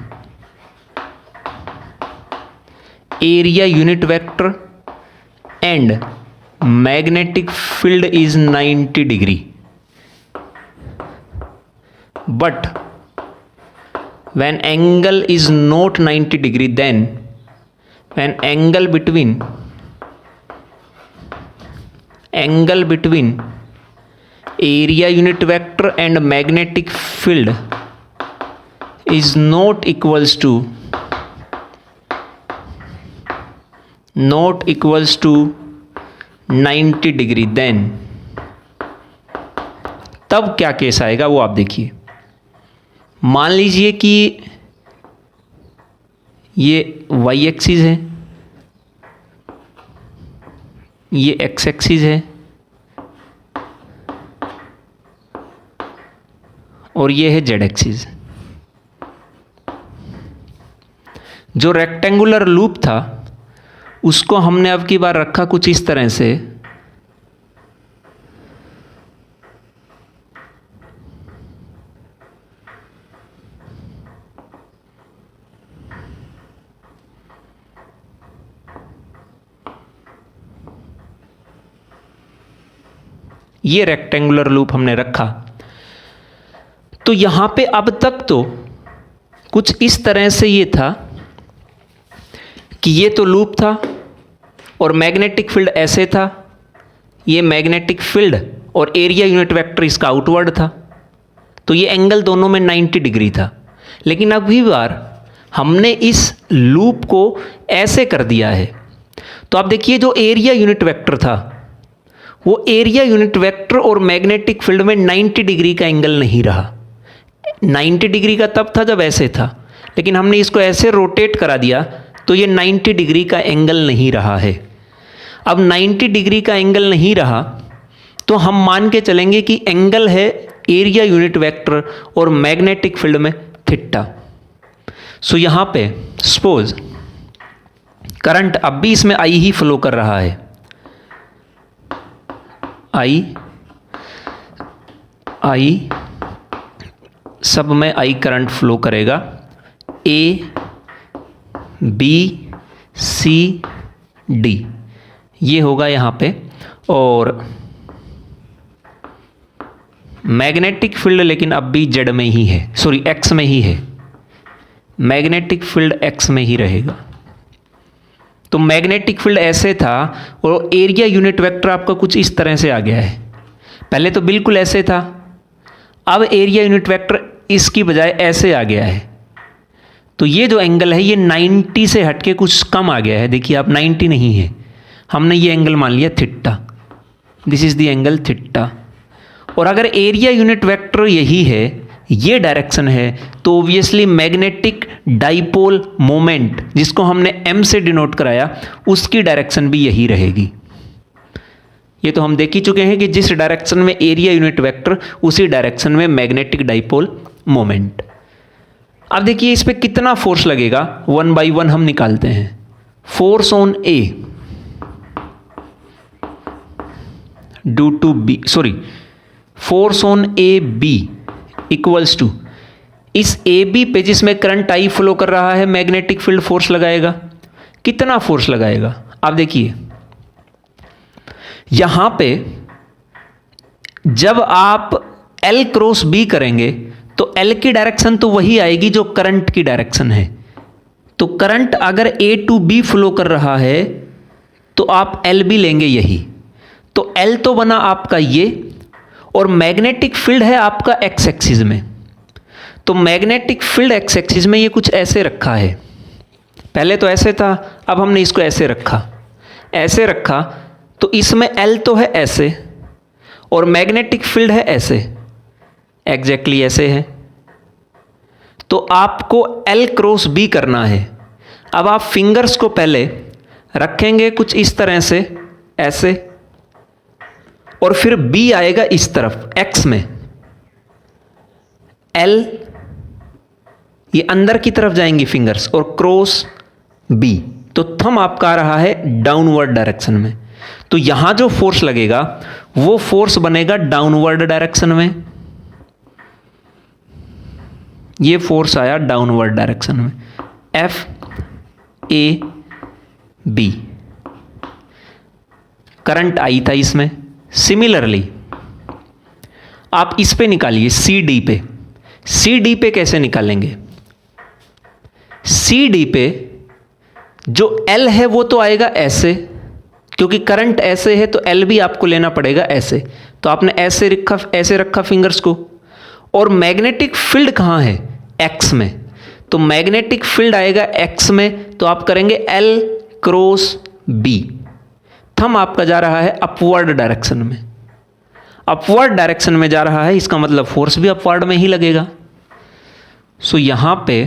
area unit vector and magnetic field is 90 degree, but when angle is not 90 degree, then when angle between area unit vector and magnetic field is not equals to 90 degree, then तब क्या केस आएगा वो आप देखिए। मान लीजिए कि ये वाई एक्सिस है, ये एक्स एक्सिस है और ये है जेड एक्सिस। जो रेक्टेंगुलर लूप था उसको हमने अब की बार रखा कुछ इस तरह से, ये रेक्टेंगुलर लूप हमने रखा। तो यहां पे अब तक तो कुछ इस तरह से ये था कि ये तो लूप था और मैग्नेटिक फील्ड ऐसे था, ये मैग्नेटिक फील्ड और एरिया यूनिट वेक्टर इसका आउटवर्ड था, तो ये एंगल दोनों में 90 डिग्री था। लेकिन अभी बार हमने इस लूप को ऐसे कर दिया है, तो आप देखिए जो एरिया यूनिट वेक्टर था वो एरिया यूनिट वेक्टर और मैग्नेटिक फील्ड में 90 डिग्री का एंगल नहीं रहा। 90 डिग्री का तब था जब ऐसे था, लेकिन हमने इसको ऐसे रोटेट करा दिया तो ये 90 डिग्री का एंगल नहीं रहा है। अब 90 डिग्री का एंगल नहीं रहा तो हम मान के चलेंगे कि एंगल है एरिया यूनिट वेक्टर और मैग्नेटिक फील्ड में थीटा। सो यहाँ पे सपोज करंट अब भी इसमें आई ही फ्लो कर रहा है, आई सब में आई करंट फ्लो करेगा, ए बी सी डी ये होगा यहाँ पे। और मैग्नेटिक फील्ड लेकिन अब भी जेड में ही है, सॉरी एक्स में ही है, मैग्नेटिक फील्ड एक्स में ही रहेगा। तो मैग्नेटिक फील्ड ऐसे था और एरिया यूनिट वेक्टर आपका कुछ इस तरह से आ गया है। पहले तो बिल्कुल ऐसे था, अब एरिया यूनिट वेक्टर इसकी बजाय ऐसे आ गया है। तो ये जो एंगल है ये 90 से हटके कुछ कम आ गया है। देखिए आप 90 नहीं है, हमने ये एंगल मान लिया theta, this is the angle theta. और अगर एरिया यूनिट वेक्टर यही है, ये डायरेक्शन है, तो ऑब्वियसली मैग्नेटिक डाइपोल मोमेंट जिसको हमने m से डिनोट कराया उसकी डायरेक्शन भी यही रहेगी। ये तो हम देख ही चुके हैं कि जिस डायरेक्शन में एरिया यूनिट वेक्टर उसी डायरेक्शन में मैग्नेटिक डाइपोल मोमेंट। अब देखिए इस पे कितना फोर्स लगेगा, 1 by 1 हम निकालते हैं। Force on A due to B, sorry force on A B equals to इस ए बी पे जिसमें करंट आई फ्लो कर रहा है मैग्नेटिक फील्ड फोर्स लगाएगा। कितना फोर्स लगाएगा आप देखिए, यहां पे जब आप L क्रॉस B करेंगे तो L की डायरेक्शन तो वही आएगी जो करंट की डायरेक्शन है। तो करंट अगर A टू B फ्लो कर रहा है तो आप L भी लेंगे यही। तो L तो बना आपका ये, और मैग्नेटिक फील्ड है आपका एक्स एक्सिस में। तो मैग्नेटिक फील्ड एक्स एक्सिस में ये कुछ ऐसे रखा है, पहले तो ऐसे था, अब हमने इसको ऐसे रखा, तो इसमें L तो है ऐसे और मैग्नेटिक फील्ड है ऐसे, एग्जैक्टली ऐसे है। तो आपको L क्रॉस B करना है। अब आप फिंगर्स को पहले रखेंगे कुछ इस तरह से ऐसे, और फिर B आएगा इस तरफ X में, L ये अंदर की तरफ जाएंगी फिंगर्स और क्रॉस B, तो थंब आपका आ रहा है डाउनवर्ड डायरेक्शन में। तो यहां जो फोर्स लगेगा वो फोर्स बनेगा डाउनवर्ड डायरेक्शन में, ये फोर्स आया डाउनवर्ड डायरेक्शन में, F A B। Current I था इसमें। सिमिलरली आप इस पे निकालिए, सी डी पे। सी डी पे कैसे निकालेंगे? सी डी पे जो एल है वो तो आएगा ऐसे, क्योंकि करंट ऐसे है तो एल भी आपको लेना पड़ेगा ऐसे। तो आपने ऐसे रखा फिंगर्स को। और मैग्नेटिक फील्ड कहाँ है? एक्स में। तो मैग्नेटिक फील्ड आएगा एक्स में, तो आप करेंगे एल क्रॉस बी। थंब आपका जा रहा है अपवर्ड डायरेक्शन में। अपवर्ड डायरेक्शन में जा रहा है, इसका मतलब फोर्स भी अपवर्ड में ही लगेगा। सो यहां पे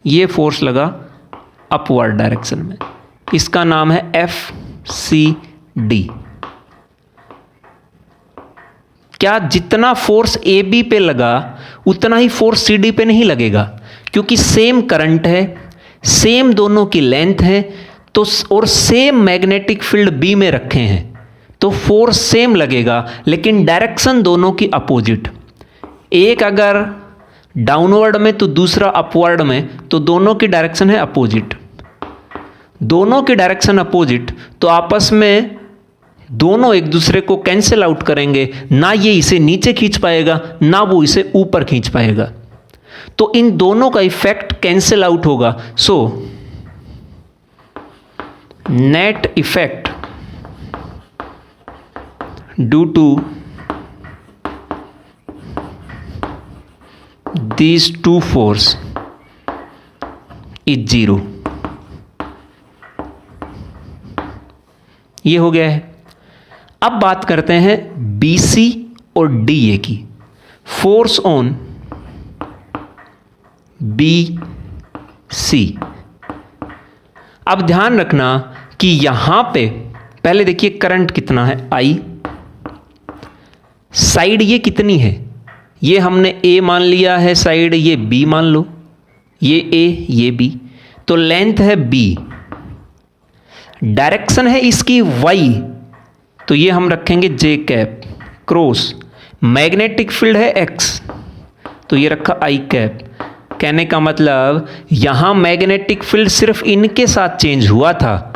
ये फोर्स लगा अपवर्ड डायरेक्शन में, इसका नाम है एफ सी डी। क्या जितना फोर्स ए बी पे लगा उतना ही फोर्स सी डी पे नहीं लगेगा? क्योंकि सेम करंट है, सेम दोनों की लेंथ है, तो और सेम मैग्नेटिक फील्ड बी में रखे हैं, तो फोर्स सेम लगेगा, लेकिन डायरेक्शन दोनों की अपोजिट। एक अगर डाउनवर्ड में तो दूसरा अपवर्ड में, तो दोनों की डायरेक्शन है अपोजिट। दोनों की डायरेक्शन अपोजिट, तो आपस में दोनों एक दूसरे को कैंसिल आउट करेंगे। ना ये इसे नीचे खींच पाएगा, ना वो इसे ऊपर खींच पाएगा, तो इन दोनों का इफेक्ट कैंसिल आउट होगा। So net effect due to these two force is 0। ये हो गया है। अब बात करते हैं BC और DA की। Force on BC। अब ध्यान रखना कि यहां पे पहले देखिए करंट कितना है I, साइड ये कितनी है, ये हमने A मान लिया है साइड, ये B मान लो, ये A ये B, तो लेंथ है B। डायरेक्शन है इसकी Y, तो ये हम रखेंगे J cap cross. Magnetic field है X, तो ये रखा I कैप। कहने का मतलब यहां मैग्नेटिक फील्ड सिर्फ इनके साथ चेंज हुआ था,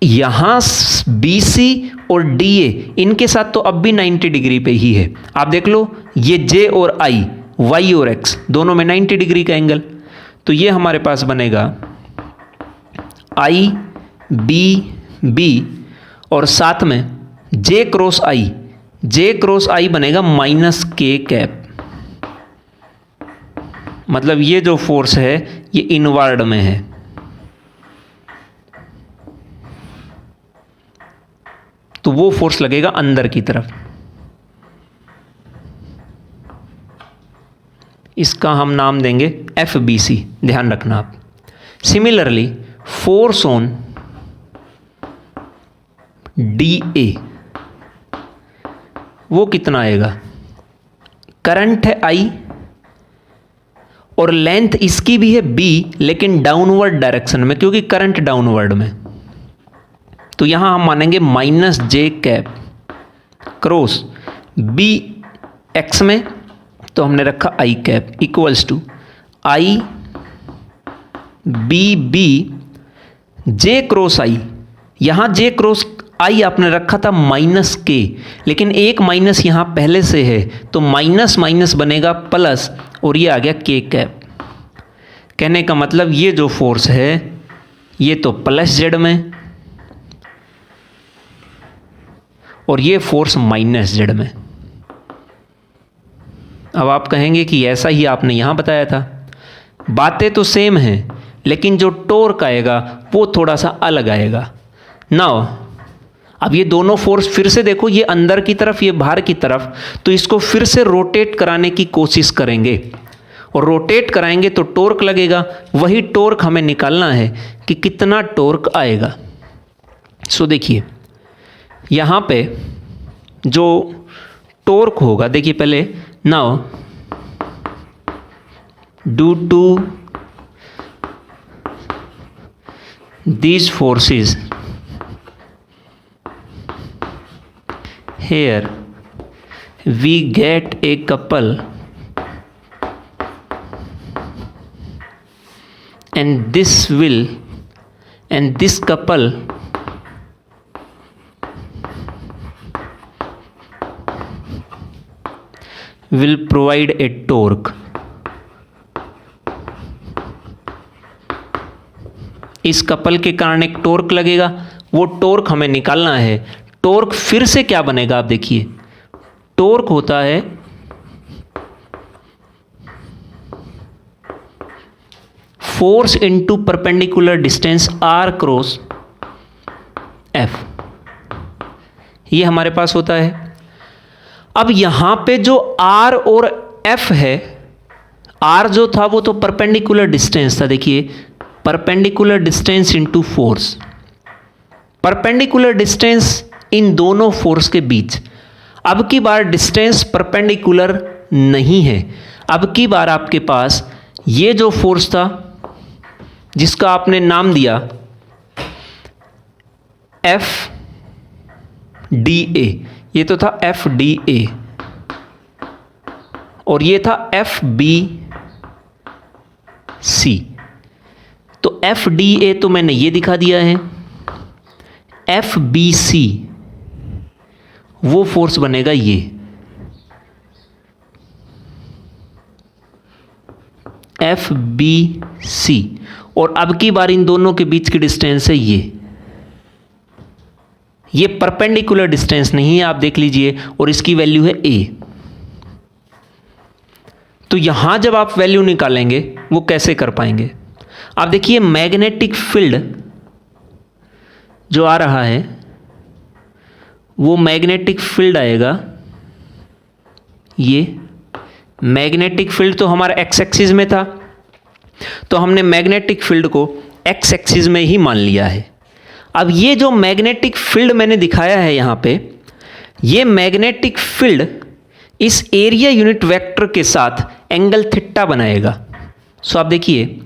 यहां BC और DA इनके साथ तो अब भी 90 डिग्री पे ही है। आप देख लो, ये J और I, Y और X दोनों में 90 डिग्री का एंगल, तो ये हमारे पास बनेगा I B B और साथ में J cross I, J cross I बनेगा माइनस K कैप। मतलब ये जो फोर्स है ये इनवर्ड में है, तो वो फोर्स लगेगा अंदर की तरफ। इसका हम नाम देंगे FBC, ध्यान रखना आप। सिमिलरली फोर्स ऑन DA वो कितना आएगा? करंट है I और लेंथ इसकी भी है B, लेकिन डाउनवर्ड डायरेक्शन में, क्योंकि करंट डाउनवर्ड में, तो यहां हम मानेंगे minus J cap cross B X में, तो हमने रखा I cap equals to I B B J cross I। यहां J क्रॉस I आपने रखा था माइनस K, लेकिन एक माइनस यहां पहले से है, तो माइनस माइनस बनेगा प्लस, और ये आ गया K कैप। कहने का मतलब ये जो फोर्स है ये तो प्लस Z में, और ये फोर्स माइनस Z में। अब आप कहेंगे कि ऐसा ही आपने यहां बताया था। बातें तो सेम हैं, लेकिन जो टॉर्क आएगा वो थोड़ा सा अलग आएगा। नाउ अब ये दोनों फोर्स फिर से देखो, ये अंदर की तरफ, ये बाहर की तरफ, तो इसको फिर से रोटेट कराने की कोशिश करेंगे, और रोटेट कराएंगे तो टॉर्क लगेगा। वही टॉर्क हमें निकालना है कि कितना टॉर्क आएगा। सो देखिए यहाँ पे जो टॉर्क होगा, देखिए पहले, now due to these forces here we get a couple and this couple will provide a torque. इस कपल के कारण एक टॉर्क लगेगा, वो टॉर्क हमें निकालना है। टॉर्क फिर से क्या बनेगा, आप देखिए, टॉर्क होता है force into perpendicular distance r cross f, ये हमारे पास होता है। अब यहां पे जो r और f है, r जो था वो तो परपेंडिकुलर डिस्टेंस था, देखिए perpendicular distance into force, perpendicular distance in दोनों फोर्स के बीच। अब की बार डिस्टेंस परपेंडिकुलर नहीं है, अब की बार आपके पास ये जो फोर्स था जिसका आपने नाम दिया एफ डी ए, ये तो था एफ डी ए और ये था एफ बी सी। तो एफ डी ए तो मैंने ये दिखा दिया है, एफ बी सी वो फोर्स बनेगा ये, एफ बी सी, और अब की बार इन दोनों के बीच की डिस्टेंस है ये परपेंडिकुलर डिस्टेंस नहीं है, आप देख लीजिए, और इसकी वैल्यू है ए। तो यहां जब आप वैल्यू निकालेंगे वो कैसे कर पाएंगे, आप देखिए मैग्नेटिक फील्ड जो आ रहा है वो मैग्नेटिक फील्ड आएगा, ये मैग्नेटिक फील्ड तो हमारा एक्स एक्सिस में था, तो हमने मैग्नेटिक फील्ड को एक्स एक्सिस में ही मान लिया है। अब ये जो मैग्नेटिक फील्ड मैंने दिखाया है यहाँ पे, ये मैग्नेटिक फील्ड इस एरिया यूनिट वेक्टर के साथ एंगल थीटा बनाएगा। सो आप देखिए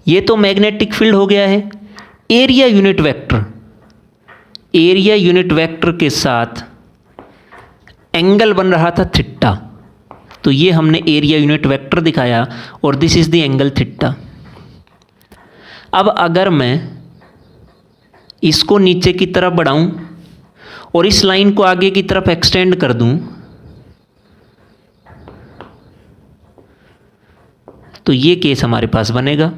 ये तो मैग्नेटिक फील्ड हो गया है, एरिया यूनिट वेक्टर के साथ एंगल बन रहा था थीटा, तो ये हमने एरिया यूनिट वेक्टर दिखाया और this is the angle theta. अब अगर मैं इसको नीचे की तरफ बढ़ाऊं और इस लाइन को आगे की तरफ एक्सटेंड कर दूं, तो ये केस हमारे पास बनेगा।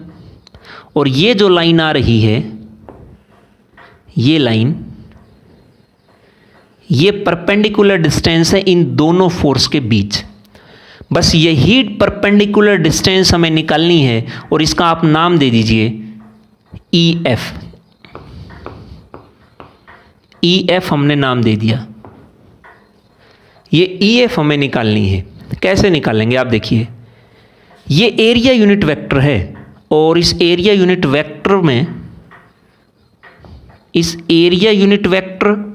और ये जो लाइन आ रही है, ये लाइन, ये परपेंडिकुलर डिस्टेंस है इन दोनों फोर्स के बीच। बस यही परपेंडिकुलर डिस्टेंस हमें निकालनी है और इसका आप नाम दे दीजिए ई एफ। ई एफ हमने नाम दे दिया, ये ई एफ हमें निकालनी है। कैसे निकालेंगे, आप देखिए, ये एरिया यूनिट वेक्टर है और इस एरिया यूनिट वेक्टर में, इस एरिया यूनिट वेक्टर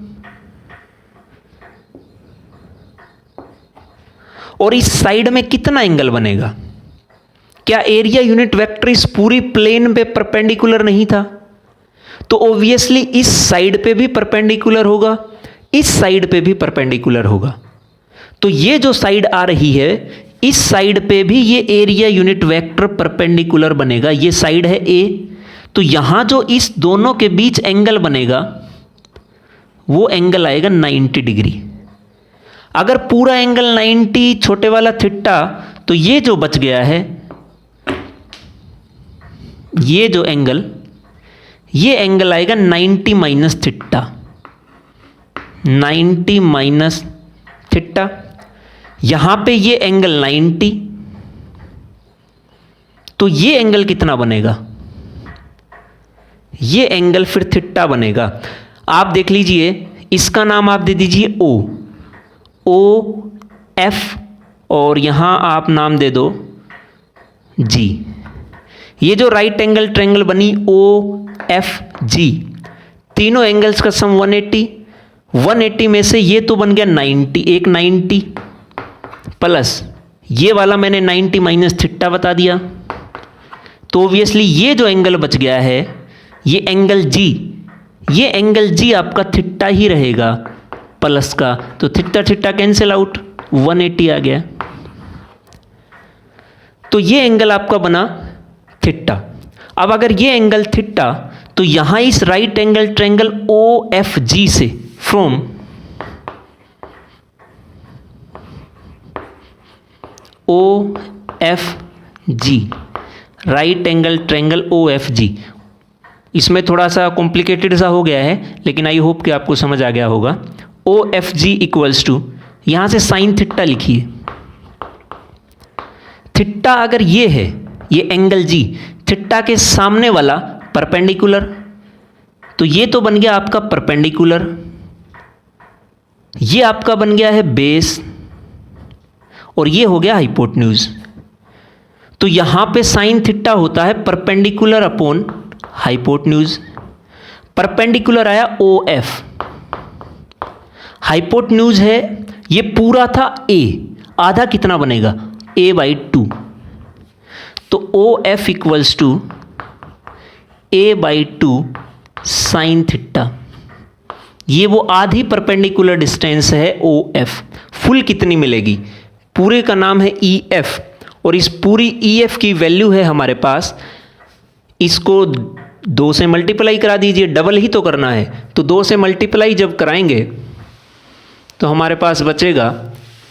और इस साइड में कितना एंगल बनेगा। क्या एरिया यूनिट वेक्टर इस पूरी प्लेन पे परपेंडिकुलर नहीं था, तो ऑब्वियसली इस साइड पे भी परपेंडिकुलर होगा, इस साइड पे भी परपेंडिकुलर होगा। तो ये जो साइड आ रही है, इस साइड पे भी ये एरिया यूनिट वेक्टर परपेंडिकुलर बनेगा। ये साइड है ए, तो यहां जो इस दोनों के बीच एंगल बनेगा वो एंगल आएगा 90 डिग्री। अगर पूरा एंगल 90, छोटे वाला थीटा, तो ये जो बच गया है, ये जो एंगल, ये एंगल आएगा 90 माइनस थीटा, 90 माइनस थीटा। यहां पे ये एंगल 90, तो ये एंगल कितना बनेगा, ये एंगल फिर थीटा बनेगा। आप देख लीजिए, इसका नाम आप दे दीजिए ओ, ओ एफ, और यहां आप नाम दे दो जी। ये जो राइट एंगल ट्रायंगल बनी ओ एफ जी, तीनों एंगल्स का सम 180, 180 में से ये तो बन गया 90, एक 90 प्लस ये वाला मैंने 90 माइनस थीटा बता दिया। तो ऑब्वियसली ये जो एंगल बच गया है, ये एंगल जी, ये एंगल जी आपका थीटा ही रहेगा प्लस का, तो थीटा थीटा कैंसिल आउट, 180 आ गया। तो ये एंगल आपका बना थीटा। अब अगर ये एंगल थीटा, तो यहां इस राइट एंगल ट्रायंगल OFG से from OFG, right angle triangle OFG, इसमें थोड़ा सा कॉम्प्लिकेटेड सा हो गया है, लेकिन आई होप कि आपको समझ आ गया होगा। OFG इक्वल्स टू, यहां से साइन थीटा लिखिए। थीटा अगर ये है, ये एंगल G, थीटा के सामने वाला परपेंडिकुलर, तो ये तो बन गया आपका परपेंडिकुलर, ये आपका बन गया है बेस, और ये हो गया हाइपोटेन्यूज। तो यहां पे साइन थीटा होता है परपेंडिकुलर अपॉन हाइपोटेन्यूज। परपेंडिकुलर आया OF, हाइपोटेन्यूज है ये पूरा था A, आधा कितना बनेगा A/2, तो OF equals to A/2 sine theta. ये वो आधी परपेंडिकुलर डिस्टेंस है OF। फुल कितनी मिलेगी, पूरे का नाम है EF, और इस पूरी EF की वैल्यू है हमारे पास, इसको 2 से मल्टीप्लाई करा दीजिए, डबल ही तो करना है, तो 2 से मल्टीप्लाई जब कराएंगे तो हमारे पास बचेगा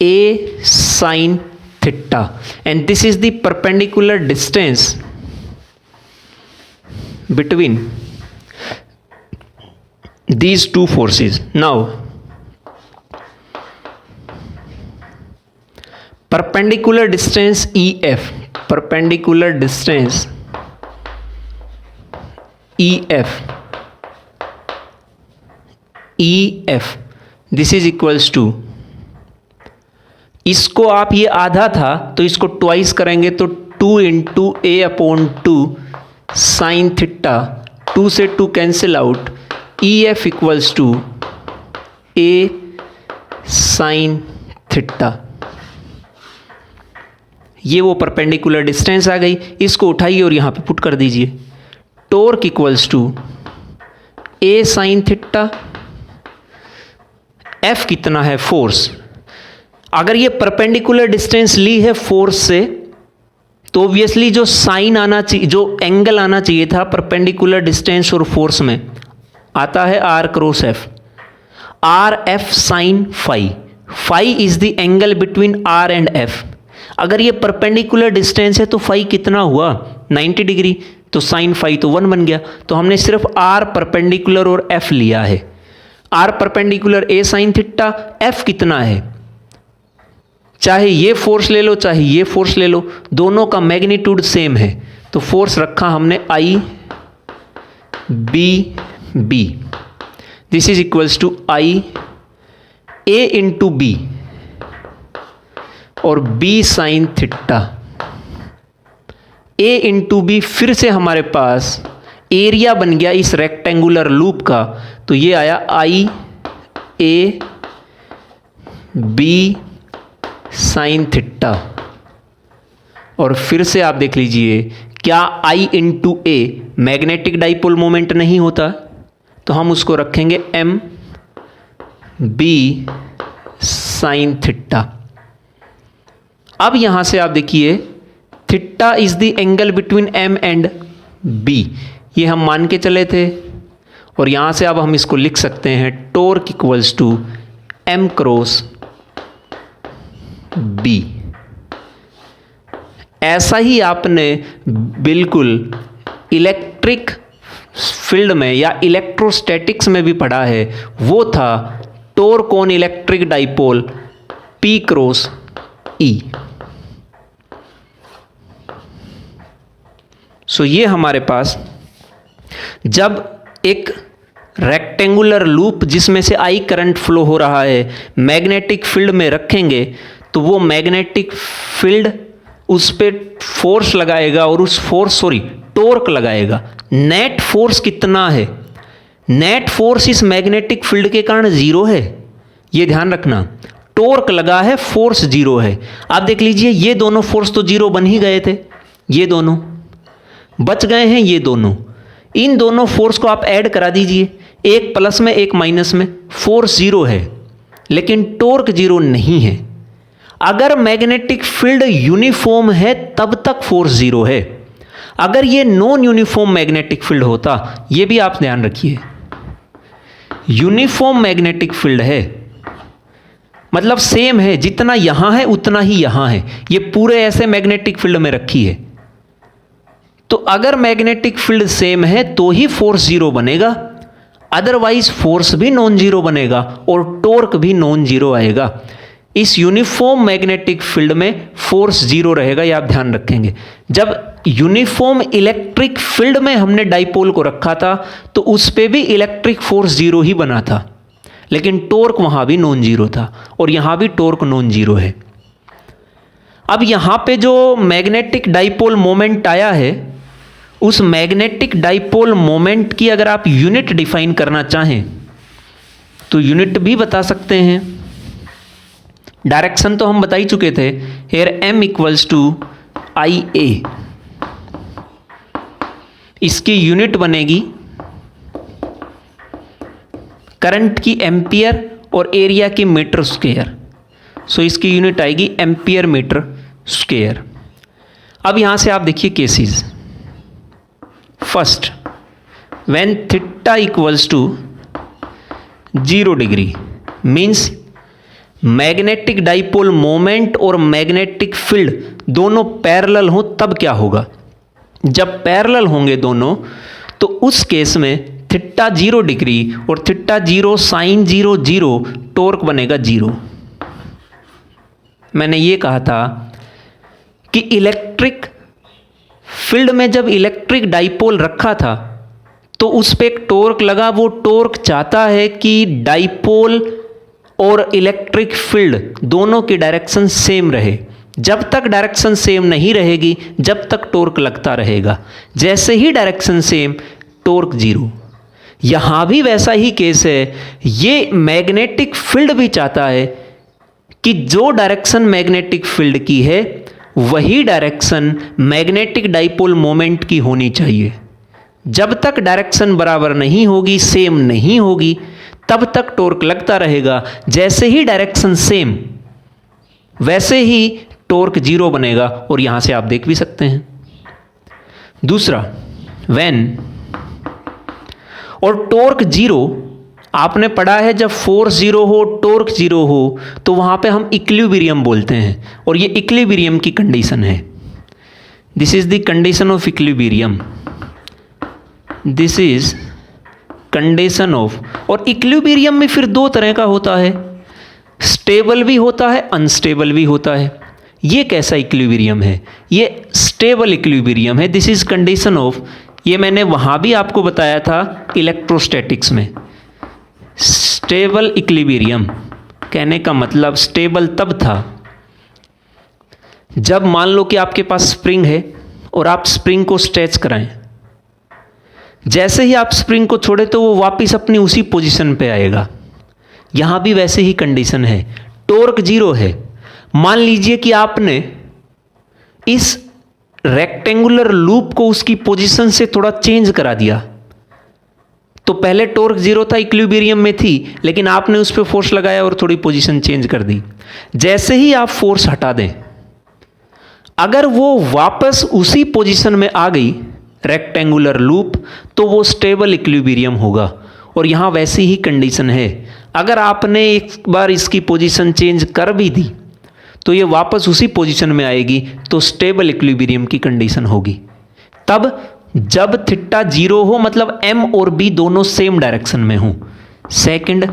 A sine theta, and this is the perpendicular distance between these two forces. Now perpendicular distance EF, perpendicular distance EF, this is equals to, इसको आप, ये आधा था तो इसको ट्वाइस करेंगे तो 2 इंटू A/2 साइन थीटा, 2 से 2 cancel out, EF equals to A sine theta. ये वो परपेंडिकुलर डिस्टेंस आ गई, इसको उठाइए और यहां पे पुट कर दीजिए। Torque equals to A sine theta, F कितना है फोर्स। अगर ये परपेंडिकुलर डिस्टेंस ली है फोर्स से, तो ऑब्वियसली जो साइन आना चाहिए, जो एंगल आना चाहिए था परपेंडिकुलर डिस्टेंस और फोर्स में, आता है R cross F, RF sine phi. Phi is the angle between R and F। अगर ये परपेंडिकुलर डिस्टेंस है तो फाई कितना हुआ 90 डिग्री, तो साइन फाई तो 1 बन गया। तो हमने सिर्फ R परपेंडिकुलर और F लिया है। R perpendicular A sine theta, F कितना है, चाहे ये फोर्स ले लो चाहे ये फोर्स ले लो, दोनों का मैग्नीट्यूड सेम है, तो फोर्स रखा हमने IBB, this is equals to IA into B और B sine theta. A into B, फिर से हमारे पास एरिया बन गया इस रेक्टेंगुलर लूप का, तो ये आया IAB साइन थीटा। और फिर से आप देख लीजिए, क्या I into A magnetic dipole moment नहीं होता, तो हम उसको रखेंगे MB साइन थीटा। अब यहां से आप देखिए, theta is the angle between M and B, ये हम मान के चले थे, और यहां से अब हम इसको लिख सकते हैं torque equals to M cross B। ऐसा ही आपने बिल्कुल इलेक्ट्रिक फील्ड में या इलेक्ट्रोस्टैटिक्स में भी पढ़ा है, वो था torque on electric dipole P cross E। सो ये हमारे पास जब एक रेक्टेंगुलर लूप जिसमें से I करंट फ्लो हो रहा है मैग्नेटिक फील्ड में रखेंगे, तो वो मैग्नेटिक फील्ड उस पर फोर्स लगाएगा और उस फोर्स टॉर्क लगाएगा। नेट फोर्स कितना है, नेट फोर्स इस मैग्नेटिक फील्ड के कारण 0 है, ये ध्यान रखना। टॉर्क लगा है, फोर्स 0 है। आप देख लीजिए, ये दोनों फोर्स तो 0 बन ही गए थे, ये दोनों बच गए हैं, ये दोनों, इन दोनों फोर्स को आप ऐड करा दीजिए, एक प्लस में एक माइनस में, फोर्स 0 है लेकिन टॉर्क 0 नहीं है। अगर मैग्नेटिक फील्ड यूनिफॉर्म है तब तक फोर्स 0 है। अगर ये नॉन यूनिफॉर्म मैग्नेटिक फील्ड होता, ये भी आप ध्यान रखिए, यूनिफॉर्म मैग्नेटिक फील्ड है मतलब सेम है, जितना यहां है उतना ही यहां है, ये पूरे ऐसे मैग्नेटिक फील्ड में रखी है। तो अगर मैग्नेटिक फील्ड सेम है तो ही फोर्स जीरो बनेगा, अदरवाइज फोर्स भी नॉन जीरो बनेगा और टॉर्क भी नॉन जीरो आएगा। इस यूनिफॉर्म मैग्नेटिक फील्ड में फोर्स जीरो रहेगा, ये आप ध्यान रखेंगे। जब यूनिफॉर्म इलेक्ट्रिक फील्ड में हमने डाइपोल को रखा था तो उस पे भी इलेक्ट्रिक फोर्स जीरो ही बना था, लेकिन टॉर्क वहां भी नॉन जीरो था और यहां भी टॉर्क नॉन जीरो है। अब यहां पे जो मैग्नेटिक डाइपोल मोमेंट आया है, उस मैग्नेटिक डाइपोल मोमेंट की अगर आप यूनिट डिफाइन करना चाहें तो यूनिट भी बता सकते हैं। डायरेक्शन तो हम बता ही चुके थे, हेयर m इक्वल्स टू आई ए, इसकी यूनिट बनेगी करंट की एम्पियर और एरिया की मीटर स्क्वायर, सो इसकी यूनिट आएगी एम्पियर मीटर स्क्वायर। अब यहां से आप देखिए cases. First, when theta equals to 0 degree means magnetic dipole moment और मैग्नेटिक फील्ड दोनों पैरेलल हो, तब क्या होगा? जब पैरेलल होंगे दोनों तो उस केस में थीटा 0 डिग्री और थीटा 0 साइन 0 0, टॉर्क बनेगा 0। मैंने ये कहा था कि इलेक्ट्रिक फील्ड में जब इलेक्ट्रिक डाइपोल रखा था तो उस पे एक टॉर्क लगा। वो टॉर्क चाहता है कि डाइपोल और इलेक्ट्रिक फील्ड दोनों की डायरेक्शन सेम रहे। जब तक डायरेक्शन सेम नहीं रहेगी, जब तक टॉर्क लगता रहेगा। जैसे ही डायरेक्शन सेम, टॉर्क 0। यहां भी वैसा ही केस है। ये मैग्नेटिक फील्ड भी चाहता है कि जो डायरेक्शन मैग्नेटिक फील्ड की है वही डायरेक्शन मैग्नेटिक डाइपोल मोमेंट की होनी चाहिए। जब तक डायरेक्शन बराबर नहीं होगी, सेम नहीं होगी, तब तक टॉर्क लगता रहेगा। जैसे ही डायरेक्शन सेम, वैसे ही टॉर्क 0 बनेगा और यहां से आप देख भी सकते हैं। दूसरा, व्हेन और टॉर्क 0, आपने पढ़ा है जब फोर्स 0 हो, टॉर्क 0 हो तो वहां पे हम इक्विलिब्रियम बोलते हैं और ये इक्विलिब्रियम की कंडीशन है। This is the condition of equilibrium, this is condition of. और इक्विलिब्रियम में फिर 2 तरह का होता है, स्टेबल भी होता है, अनस्टेबल भी होता है। ये कैसा इक्विलिब्रियम है? ये स्टेबल इक्विलिब्रियम है। दिस इज कंडीशन ऑफ, ये मैंने वहां भी आपको बताया था इलेक्ट्रोस्टैटिक्स में। स्टेबल इक्विलिब्रियम कहने का मतलब स्टेबल तब था जब मान लो कि आपके पास स्प्रिंग है और आप स्प्रिंग को स्ट्रेच कराएं। जैसे ही आप स्प्रिंग को छोड़े तो वो वापस अपनी उसी पोजीशन पे आएगा। यहां भी वैसे ही कंडीशन है। टॉर्क 0 है। मान लीजिए कि आपने इस रेक्टेंगुलर लूप को उसकी पोजीशन से थोड़ा चेंज करा दिया, तो पहले टॉर्क 0 था, इक्विलिब्रियम में थी, लेकिन आपने उस पर फोर्स लगाया और थोड़ी पोजीशन चेंज कर दी। जैसे ही आप फोर्स हटा दें, अगर वो वापस उसी पोजीशन में आ गई रेक्टेंगुलर लूप, तो वो स्टेबल इक्विलिब्रियम होगा। और यहां वैसी ही कंडीशन है। अगर आपने एक बार इसकी पोजीशन चेंज कर भी दी तो ये वापस उसी पोजीशन में आएगी, तो स्टेबल इक्विलिब्रियम की कंडीशन होगी। तब जब थीटा 0 हो, मतलब m और b दोनों सेम डायरेक्शन में हो। सेकंड,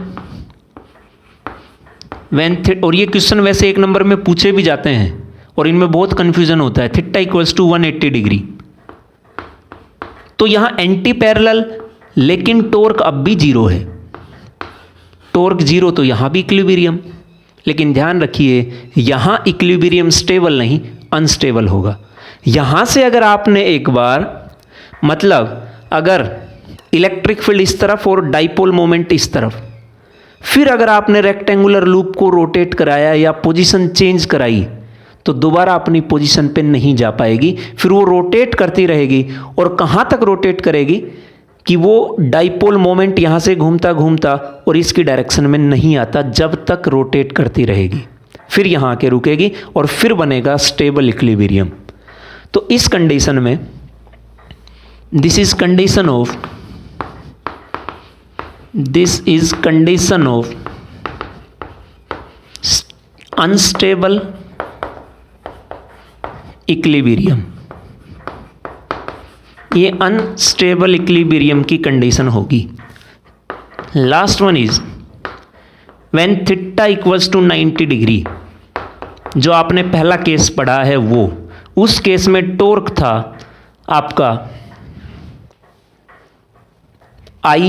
और ये क्वेश्चन वैसे 1 नंबर में पूछे भी जाते हैं और इनमें बहुत कंफ्यूजन होता है। थीटा इक्वल्स टू 180 डिग्री, तो यहां एंटी पैरेलल, लेकिन टॉर्क अब भी 0 है। टॉर्क 0 तो यहां भी इक्विलिब्रियम, लेकिन ध्यान रखिए यहां इक्विलिब्रियम स्टेबल नहीं, अनस्टेबल होगा। यहां से अगर आपने एक बार, मतलब अगर इलेक्ट्रिक फील्ड इस तरफ और डाइपोल मोमेंट इस तरफ, फिर अगर आपने रेक्टेंगुलर लूप को रोटेट कराया या पोजीशन चेंज कराई, तो दोबारा अपनी पोजीशन पे नहीं जा पाएगी। फिर वो रोटेट करती रहेगी और कहां तक रोटेट करेगी कि वो डाइपोल मोमेंट यहां से घूमता घूमता और इसकी डायरेक्शन में नहीं आता, जब तक रोटेट करती रहेगी। फिर यहां आके रुकेगी और फिर बनेगा स्टेबल इक्विलिब्रियम। तो इस कंडीशन में this is condition of unstable equilibrium. ये अनस्टेबल इक्विलिब्रियम की कंडीशन होगी। Last one is when theta equals to 90 degree, जो आपने पहला केस पढ़ा है वो, उस केस में टॉर्क था आपका एम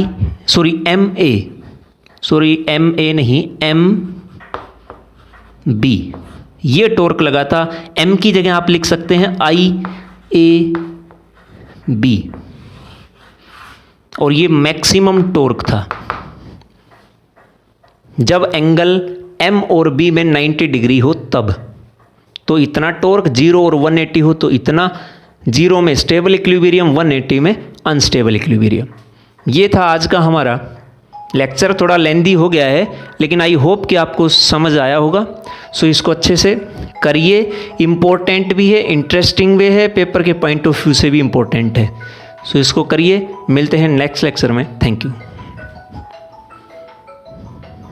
बी। ये टॉर्क लगा था, एम की जगह आप लिख सकते हैं IA बी, और ये मैक्सिमम टॉर्क था जब एंगल एम और बी में 90 डिग्री हो तब। तो इतना टॉर्क 0 और 180 हो तो इतना, 0 में स्टेबल इक्विलिब्रियम, 180 में अनस्टेबल इक्विलिब्रियम। ये था आज का हमारा लेक्चर। थोड़ा लेंदी हो गया है लेकिन आई होप कि आपको समझ आया होगा। सो इसको अच्छे से करिए, इम्पोर्टेंट भी है, इंटरेस्टिंग भी है, पेपर के पॉइंट ऑफ व्यू से भी इम्पोर्टेंट है। सो इसको करिए। मिलते हैं नेक्स्ट लेक्चर में। Thank you.